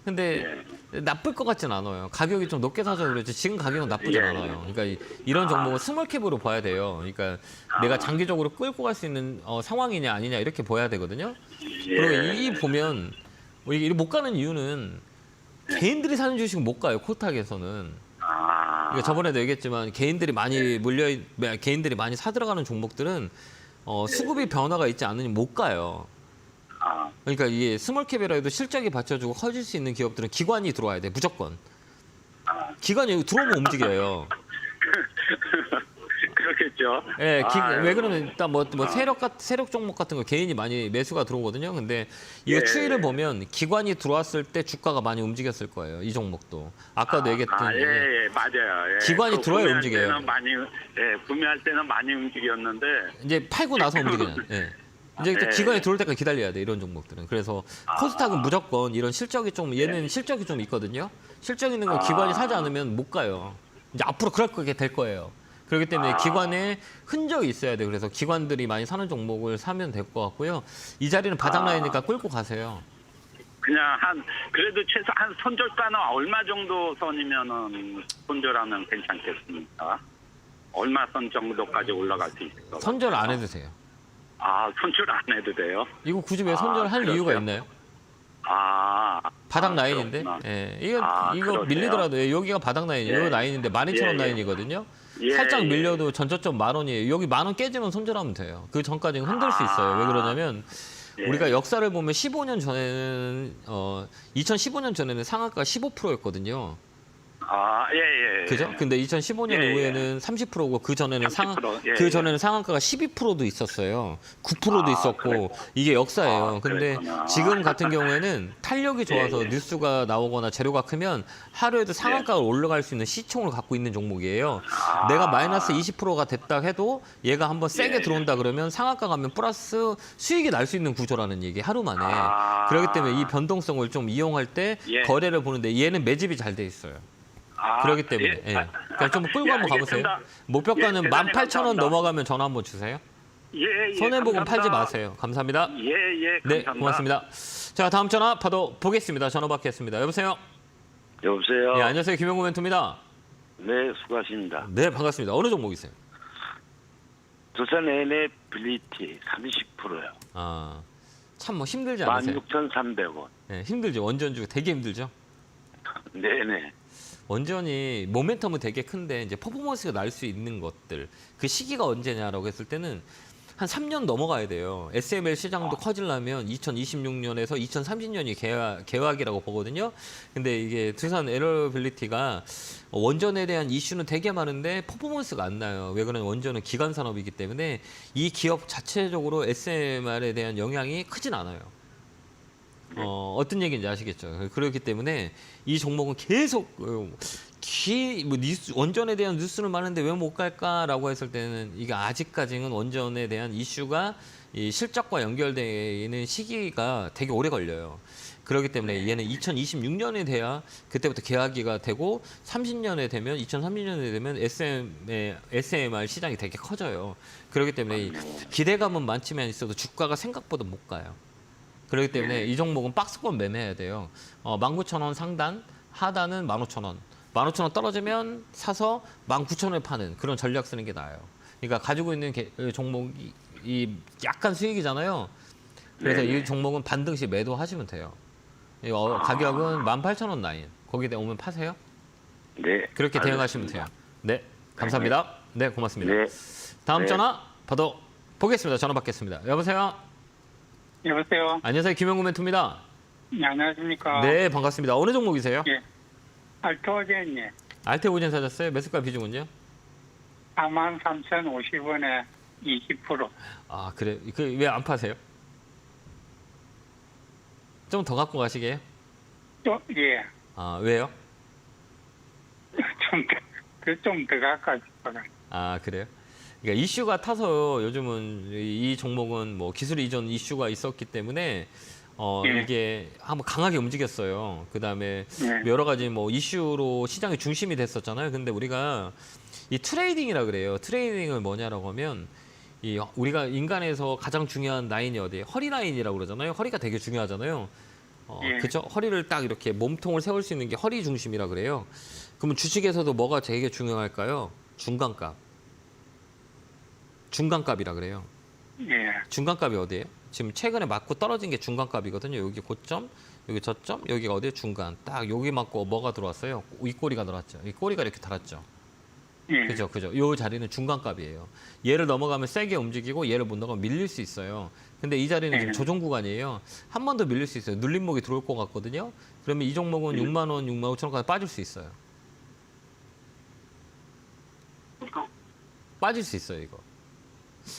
근데 나쁠 것 같진 않아요. 가격이 좀 높게 사서 그렇지 지금 가격은 나쁘진 않아요. 그러니까 이런 종목은 스몰캡으로 봐야 돼요. 그러니까 내가 장기적으로 끌고 갈 수 있는 상황이냐 아니냐 이렇게 봐야 되거든요. 그리고 이 보면 이게 못 가는 이유는 개인들이 사는 주식은 못 가요. 코스닥에서는. 그러니까 저번에도 얘기했지만 개인들이 많이 개인들이 많이 사들어가는 종목들은 수급이 변화가 있지 않으니 못 가요. 그러니까 이게 스몰캡이라 해도 실적이 받쳐주고 커질 수 있는 기업들은 기관이 들어와야 돼 무조건. 기관이 들어오면 움직여요. 그렇겠죠. 예, 왜 그러면 일단 뭐 세력 종목 같은 거 개인이 많이 매수가 들어오거든요. 근데 이거 추이를 보면 기관이 들어왔을 때 주가가 많이 움직였을 거예요. 이 종목도. 아까도 얘기했던 맞아요. 예. 기관이 들어야 움직여요. 구매할 때는 많이 움직였는데 이제 팔고 나서 움직여요. 예. 이제 또 기관이 들어올 때까지 기다려야 돼 이런 종목들은. 그래서 코스닥은 무조건 이런 실적이 좀 얘는 실적이 좀 있거든요. 실적 있는 거 기관이 사지 않으면 못 가요. 이제 앞으로 그렇게 될 거예요. 그렇기 때문에 기관에 흔적이 있어야 돼. 그래서 기관들이 많이 사는 종목을 사면 될 것 같고요. 이 자리는 바닥 라인이니까 끌고 가세요. 그냥 그래도 최소 한 손절가는 얼마 정도 선이면은 손절하면 괜찮겠습니까? 얼마 선 정도까지 올라갈 수 있을까요? 손절 안 해도 돼요. 손절 안 해도 돼요? 이거 굳이 왜 손절할 이유가 있나요? 바닥 라인인데. 그렇구나. 예. 이거 그러세요? 밀리더라도 여기가 바닥 라인이에요. 여기 라인인데 12,000원 라인이거든요. 살짝 밀려도 전저점 10,000원이에요. 여기 10,000원 깨지면 손절하면 돼요. 그 전까지는 흔들 수 있어요. 왜 그러냐면 우리가 역사를 보면 15년 전에는 2015년 전에는 상한가가 15%였거든요. 그죠? 근데 2015년 이후에는 30%고 그 전에는 그 전에는 상한가가 12%도 있었어요. 9%도 있었고 이게 역사예요. 근데 그랬구나. 지금 같은 경우에는 탄력이 좋아서 뉴스가 나오거나 재료가 크면 하루에도 상한가가 올라갈 수 있는 시총을 갖고 있는 종목이에요. 내가 마이너스 20%가 됐다 해도 얘가 한번 세게 들어온다 그러면 상한가 가면 플러스 수익이 날 수 있는 구조라는 얘기 하루 만에. 그렇기 때문에 이 변동성을 좀 이용할 때 거래를 보는데 얘는 매집이 잘 돼 있어요. 그렇기 때문에 그러니까 좀 끌고 한번 가보세요. 목표가는 18,000원 넘어가면 전화 한번 주세요. 손해보고 팔지 마세요. 감사합니다. 감사합니다. 네, 고맙습니다. 자, 다음 전화 받아보겠습니다. 전화 받겠습니다. 여보세요? 여보세요. 네, 안녕하세요. 김용구 멘토입니다. 네, 수고하십니다. 네, 반갑습니다. 어느 종목이세요? 두산 NFBT 30%요. 참 뭐 힘들지 않으세요? 16,300원. 네, 힘들죠. 원전주 되게 힘들죠. 네네. 원전이 모멘텀은 되게 큰데 이제 퍼포먼스가 날 수 있는 것들 그 시기가 언제냐라고 했을 때는 한 3년 넘어가야 돼요. SML 시장도 커지려면 2026년에서 2030년이 개화기라고 보거든요. 근데 이게 두산 에어빌리티가 원전에 대한 이슈는 되게 많은데 퍼포먼스가 안 나요. 왜 그러냐면 원전은 기간 산업이기 때문에 이 기업 자체적으로 SMR에 대한 영향이 크진 않아요. 어떤 얘기인지 아시겠죠? 그렇기 때문에 이 종목은 계속 원전에 대한 뉴스는 많은데 왜 못 갈까라고 했을 때는 이게 아직까지는 원전에 대한 이슈가 이 실적과 연결되는 시기가 되게 오래 걸려요. 그렇기 때문에 얘는 2026년에 돼야 그때부터 계약기가 되고 30년에 되면 2030년에 되면 SMR 시장이 되게 커져요. 그렇기 때문에 기대감은 많지만 있어도 주가가 생각보다 못 가요. 그렇기 때문에 이 종목은 박스권 매매해야 돼요. 19,000원 상단, 하단은 15,000원. 15,000원 떨어지면 사서 19,000원에 파는 그런 전략 쓰는 게 나아요. 그러니까 가지고 있는 종목이 약간 수익이잖아요. 그래서 이 종목은 반등시 매도하시면 돼요. 가격은 18,000원 라인. 거기에 오면 파세요. 네. 그렇게 대응하시면 돼요. 네, 감사합니다. 네, 고맙습니다. 다음 전화 받아보겠습니다. 전화 받겠습니다. 여보세요? 여보세요. 안녕하세요. 김영구 멘토입니다. 네, 안녕하십니까. 네, 반갑습니다. 어느 종목이세요? 예. 알토젠예. 알테오젠 사셨어요? 매수가 비중은요? 43,050원에 20%. 아, 그래. 왜 안 파세요? 좀 더 갖고 가시게요? 또, 예. 아, 왜요? 좀 더 가까이 싶어가. 아, 그래요? 그러니까 이슈가 타서 요즘은 이 종목은 뭐 기술 이전 이슈가 있었기 때문에 예. 이게 한번 강하게 움직였어요. 그다음에 예. 여러 가지 뭐 이슈로 시장의 중심이 됐었잖아요. 근데 우리가 이 트레이딩이라 그래요. 트레이딩은 뭐냐라고 하면 우리가 인간에서 가장 중요한 라인이 어디예요? 허리 라인이라고 그러잖아요. 허리가 되게 중요하잖아요. 예. 그렇죠? 허리를 딱 이렇게 몸통을 세울 수 있는 게 허리 중심이라 그래요. 그러면 주식에서도 뭐가 되게 중요할까요? 중간값. 중간값이라 그래요. 예. 중간값이 어디예요? 지금 최근에 맞고 떨어진 게 중간값이거든요. 여기 고점, 여기 저점, 여기가 어디예요? 중간. 딱 여기 맞고 뭐가 들어왔어요? 윗꼬리가 들어왔죠. 이 꼬리가 이렇게 달았죠. 예. 그죠, 그죠. 요 자리는 중간값이에요. 얘를 넘어가면 세게 움직이고 얘를 못 넘어가면 밀릴 수 있어요. 근데 이 자리는 지금 조정 구간이에요. 한 번 더 밀릴 수 있어요. 눌림목이 들어올 것 같거든요. 그러면 이 종목은 6만 원, 6만 5천 원까지 빠질 수 있어요. 빠질 수 있어요, 이거.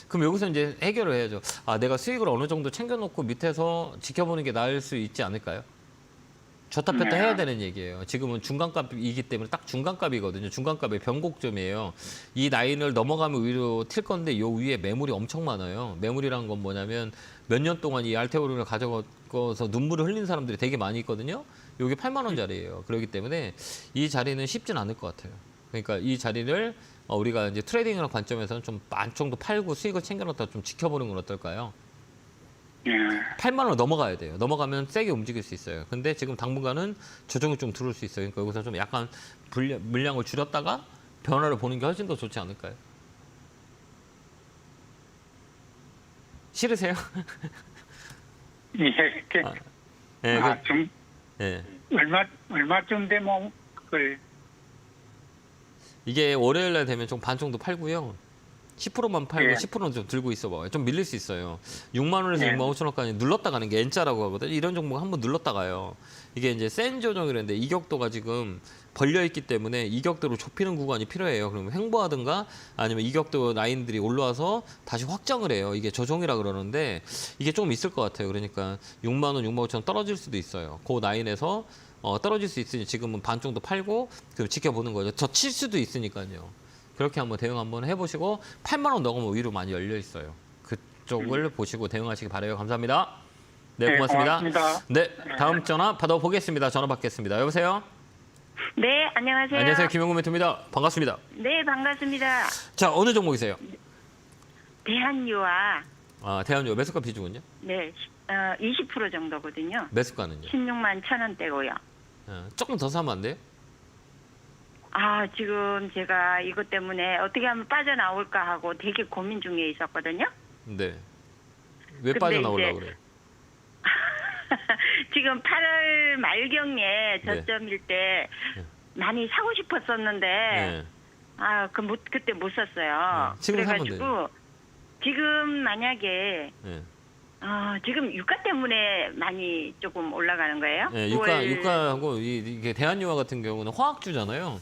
그럼 여기서 이제 해결을 해야죠. 아, 내가 수익을 어느 정도 챙겨놓고 밑에서 지켜보는 게 나을 수 있지 않을까요? 줬다 뺐다 해야 되는 얘기예요. 지금은 중간값이기 때문에 딱 중간값이거든요. 중간값의 변곡점이에요. 이 라인을 넘어가면 위로 튈 건데 요 위에 매물이 엄청 많아요. 매물이란 건 뭐냐면 몇 년 동안 이 알테오를 가져가서 눈물을 흘린 사람들이 되게 많이 있거든요. 요게 8만 원짜리예요. 그렇기 때문에 이 자리는 쉽진 않을 것 같아요. 그러니까 이 자리를 우리가 이제 트레이딩이라는 관점에서는 좀 반 정도 팔고 수익을 챙겨놨다 좀 지켜보는 건 어떨까요? 예. 8만 원 넘어가야 돼요. 넘어가면 세게 움직일 수 있어요. 근데 지금 당분간은 조정이 좀 들어올 수 있어요. 그러니까 여기서 좀 약간 물량을 줄였다가 변화를 보는 게 훨씬 더 좋지 않을까요? 싫으세요? 예. 예. 얼마쯤 되면 그걸 이게 월요일 날 되면 좀 반 정도 팔고요. 10%만 팔고 예. 10%는 좀 들고 있어 봐요. 좀 밀릴 수 있어요. 6만 원에서 예. 6만 5천 원까지 눌렀다 가는 게 N자라고 하거든요. 이런 종목 한번 눌렀다 가요. 이게 이제 센 조정이라는데 이격도가 지금 벌려 있기 때문에 이격도로 좁히는 구간이 필요해요. 그러면 횡보하든가 아니면 이격도 라인들이 올라와서 다시 확정을 해요. 이게 조정이라 그러는데 이게 좀 있을 것 같아요. 그러니까 6만 원, 6만 5천 원 떨어질 수도 있어요. 그 라인에서 떨어질 수 있으니 지금은 반 정도 팔고 그럼 지켜보는 거죠. 저 칠 수도 있으니까요. 그렇게 한번 대응 한번 해보시고 8만 원 넘으면 위로 많이 열려 있어요. 그쪽을 보시고 대응하시기 바라요. 감사합니다. 네, 고맙습니다. 네, 다음 전화 받아보겠습니다. 전화 받겠습니다. 여보세요? 네, 안녕하세요. 안녕하세요. 김영구 멘토입니다. 반갑습니다. 네, 반갑습니다. 자, 어느 종목이세요? 대한유아. 아, 대한유 매수가 비중은요? 네, 20% 정도거든요. 매수가는요? 16만 1,000원대고요. 조금 더 사면 안 돼요? 아, 지금 제가 이것 때문에 어떻게 하면 빠져나올까 하고 되게 고민 중에 있었거든요. 네. 왜 근데 빠져나오려고 이제 그래요? 지금 8월 말경에 저점일 때 많이 사고 싶었었는데 네. 그때 못 샀어요. 지금 사면 그래가지고 지금 만약에 예. 지금 유가 때문에 많이 조금 올라가는 거예요? 예, 9월... 유가하고 이게 대한유화 같은 경우는 화학주잖아요.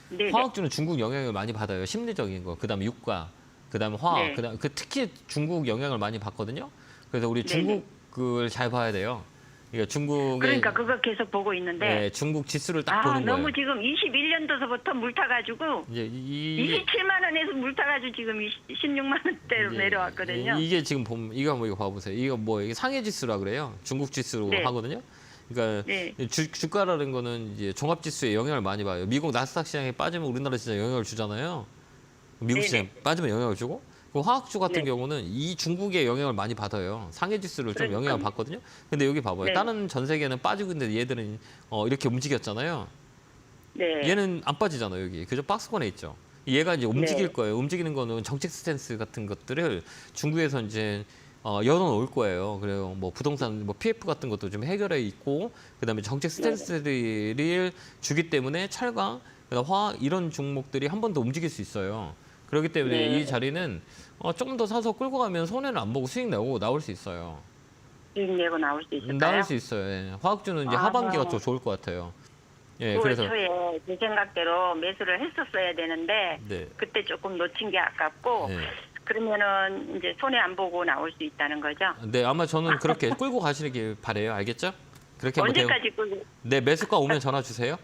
네네. 화학주는 중국 영향을 많이 받아요. 심리적인 거. 그다음에 유가, 그다음에 화학, 네. 그다음 특히 중국 영향을 많이 받거든요. 그래서 우리 네네. 중국을 잘 봐야 돼요. 그러니까 중국의 그러니까 그거 계속 보고 있는데 예, 중국 지수를 딱 보는 거예요. 너무 지금 21년도서부터 물 타가지고 이제 27만 원에서 물 타가지고 지금 16만 원대로 내려왔거든요. 이게 지금 보면 이거 한번 이거 봐보세요. 이거 뭐 이게 상해 지수라 그래요. 중국 지수로 네. 하거든요. 그러니까 네. 주가라는 거는 이제 종합 지수에 영향을 많이 봐요. 미국 나스닥 시장에 빠지면 우리나라 진짜 영향을 주잖아요. 미국 네네. 시장 빠지면 영향을 주고. 그 화학주 같은 네. 경우는 이 중국의 영향을 많이 받아요. 상해 지수를 좀 그러니까요. 영향을 받거든요. 근데 여기 봐봐요. 네. 다른 전 세계는 빠지고 있는데 얘들은 이렇게 움직였잖아요. 네. 얘는 안 빠지잖아요. 여기 그저 박스권에 있죠. 얘가 이제 움직일 네. 거예요. 움직이는 거는 정책 스탠스 같은 것들을 중국에서 이제 열어놓을 거예요. 그래요. 뭐 부동산, 뭐 PF 같은 것도 좀 해결해 있고, 그다음에 정책 스탠스들을 주기 때문에 철강, 그다음 화학 이런 종목들이 한 번 더 움직일 수 있어요. 그렇기 때문에 네. 이 자리는 조금 더 사서 끌고 가면 손해는 안 보고 수익 내고 나올 수 있어요. 수익 내고 나올 수 있을까요? 나올 수 있어요. 예. 화학주는 이제 하반기가 더 좋을 것 같아요. 예, 9월 그래서 초에 제 생각대로 매수를 했었어야 되는데 네. 그때 조금 놓친 게 아깝고 네. 그러면은 이제 손해 안 보고 나올 수 있다는 거죠. 네, 아마 저는 그렇게 끌고 가시길 바래요. 알겠죠? 그렇게 한번 언제까지 끌고? 네, 매수가 오면 전화 주세요.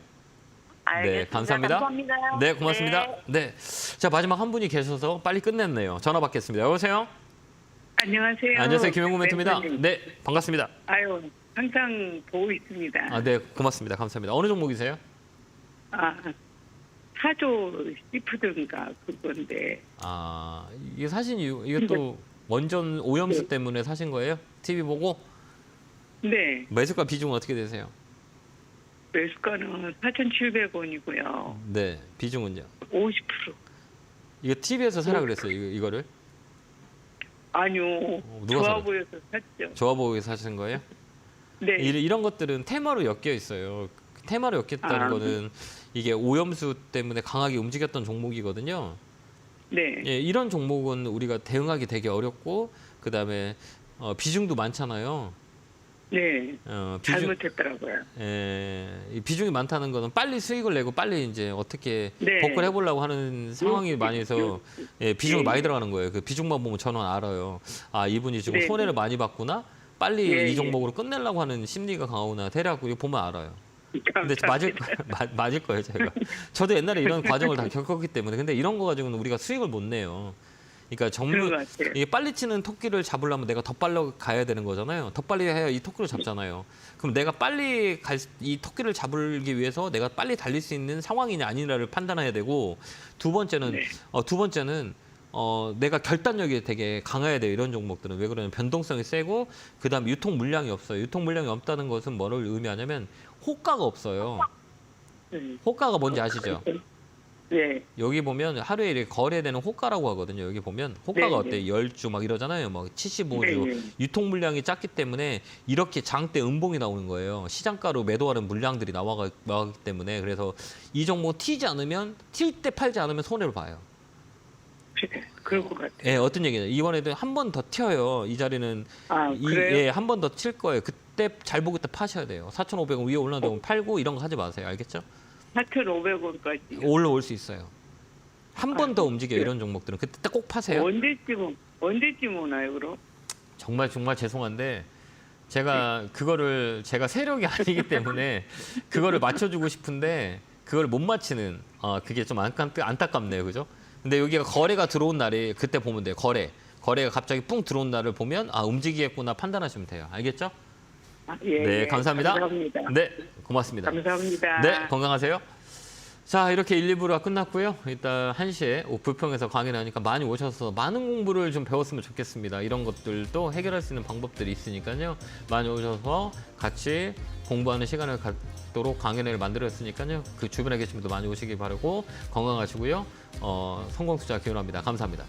알겠습니다. 네, 감사합니다. 감사합니다. 네, 고맙습니다. 네. 자, 마지막 한 분이 계셔서 빨리 끝냈네요. 전화 받겠습니다. 여보세요? 안녕하세요. 안녕하세요. 김영구 멘토입니다. 멘토님. 네, 반갑습니다. 아유, 항상 보고 있습니다. 아, 네, 고맙습니다. 감사합니다. 어느 종목이세요? 사조 시푸드인가 그건데. 이게 사신 이유, 이게 또 원전 오염수 때문에 사신 거예요? TV 보고? 네, 매수가 비중은 어떻게 되세요? 매수가는 4,700원이고요. 네, 비중은요? 50%. 이거 TV에서 사라 그랬어요, 이거를? 아니요, 누가 좋아 사요? 보여서 샀죠. 조합보고에서 사신 거예요? 네, 이런 것들은 테마로 엮여 있어요. 테마로 엮였다는 거는 이게 오염수 때문에 강하게 움직였던 종목이거든요. 네, 예, 이런 종목은 우리가 대응하기 되게 어렵고 그다음에 비중도 많잖아요. 네. 잘못했더라고요. 이 비중이 많다는 거는 빨리 수익을 내고 빨리 이제 어떻게 네. 복구를 해보려고 하는 상황이 많이 해서 비중이 많이 들어가는 거예요. 그 비중만 보면 저는 알아요. 이분이 지금 네. 손해를 많이 봤구나. 빨리 예, 이 종목으로 끝내려고 하는 심리가 강하구나. 대략 이거 보면 알아요. 근데 맞을 거예요, 제가. 저도 옛날에 이런 과정을 다 겪었기 때문에. 근데 이런 거 가지고는 우리가 수익을 못 내요. 그러니까 그런 것 같아요. 이게 빨리 치는 토끼를 잡으려면 내가 더 빨리 가야 되는 거잖아요. 더 빨리 해야 이 토끼를 잡잖아요. 그럼 내가 빨리 이 토끼를 잡기 위해서 내가 빨리 달릴 수 있는 상황이냐 아니냐를 판단해야 되고 두 번째는 내가 결단력이 되게 강해야 돼요. 이런 종목들은. 왜 그러냐면 변동성이 세고 그다음에 유통 물량이 없어요. 유통 물량이 없다는 것은 뭐를 의미하냐면 호가가 없어요. 호가가 뭔지 아시죠? 네, 여기 보면 하루에 이렇게 거래되는 호가라고 하거든요. 여기 보면 호가가 네, 어때요? 10주 막 이러잖아요. 뭐 75주. 네, 네. 유통 물량이 작기 때문에 이렇게 장대 음봉이 나오는 거예요. 시장가로 매도하는 물량들이 나가기 때문에. 그래서 이 종목 튀지 않으면 튈 때 팔지 않으면 손해를 봐요. 그럴 것 같아요. 예, 어떤 얘기냐. 이번에도 한 번 더 튀어요. 이 자리는 그래요? 한 번 더 칠 거예요. 그때 잘 보고 때 파셔야 돼요. 4,500원 위에 올라오면 팔고 이런 거 하지 마세요. 알겠죠? 4,500원까지. 올라올 수 있어요. 한 번 더 움직여요. 이런 종목들은. 그때 꼭 파세요. 언제쯤 오나요, 그럼? 정말 죄송한데 제가 제가 세력이 아니기 때문에 그거를 맞춰주고 싶은데 그걸 못 맞히는 그게 좀 안타깝네요. 그죠? 근데 여기가 거래가 들어온 날이 그때 보면 돼요. 거래가 갑자기 뿡 들어온 날을 보면 움직이겠구나 판단하시면 돼요. 알겠죠? 예, 네, 감사합니다. 감사합니다. 네, 고맙습니다. 감사합니다. 네, 건강하세요. 자, 이렇게 1, 2부가 끝났고요. 이따 1시에 부평에서 강의를 하니까 많이 오셔서 많은 공부를 좀 배웠으면 좋겠습니다. 이런 것들도 해결할 수 있는 방법들이 있으니까요. 많이 오셔서 같이 공부하는 시간을 갖도록 강연회를 만들었으니까요. 그 주변에 계신 분도 많이 오시기 바라고 건강하시고요. 성공 투자 기원합니다. 감사합니다.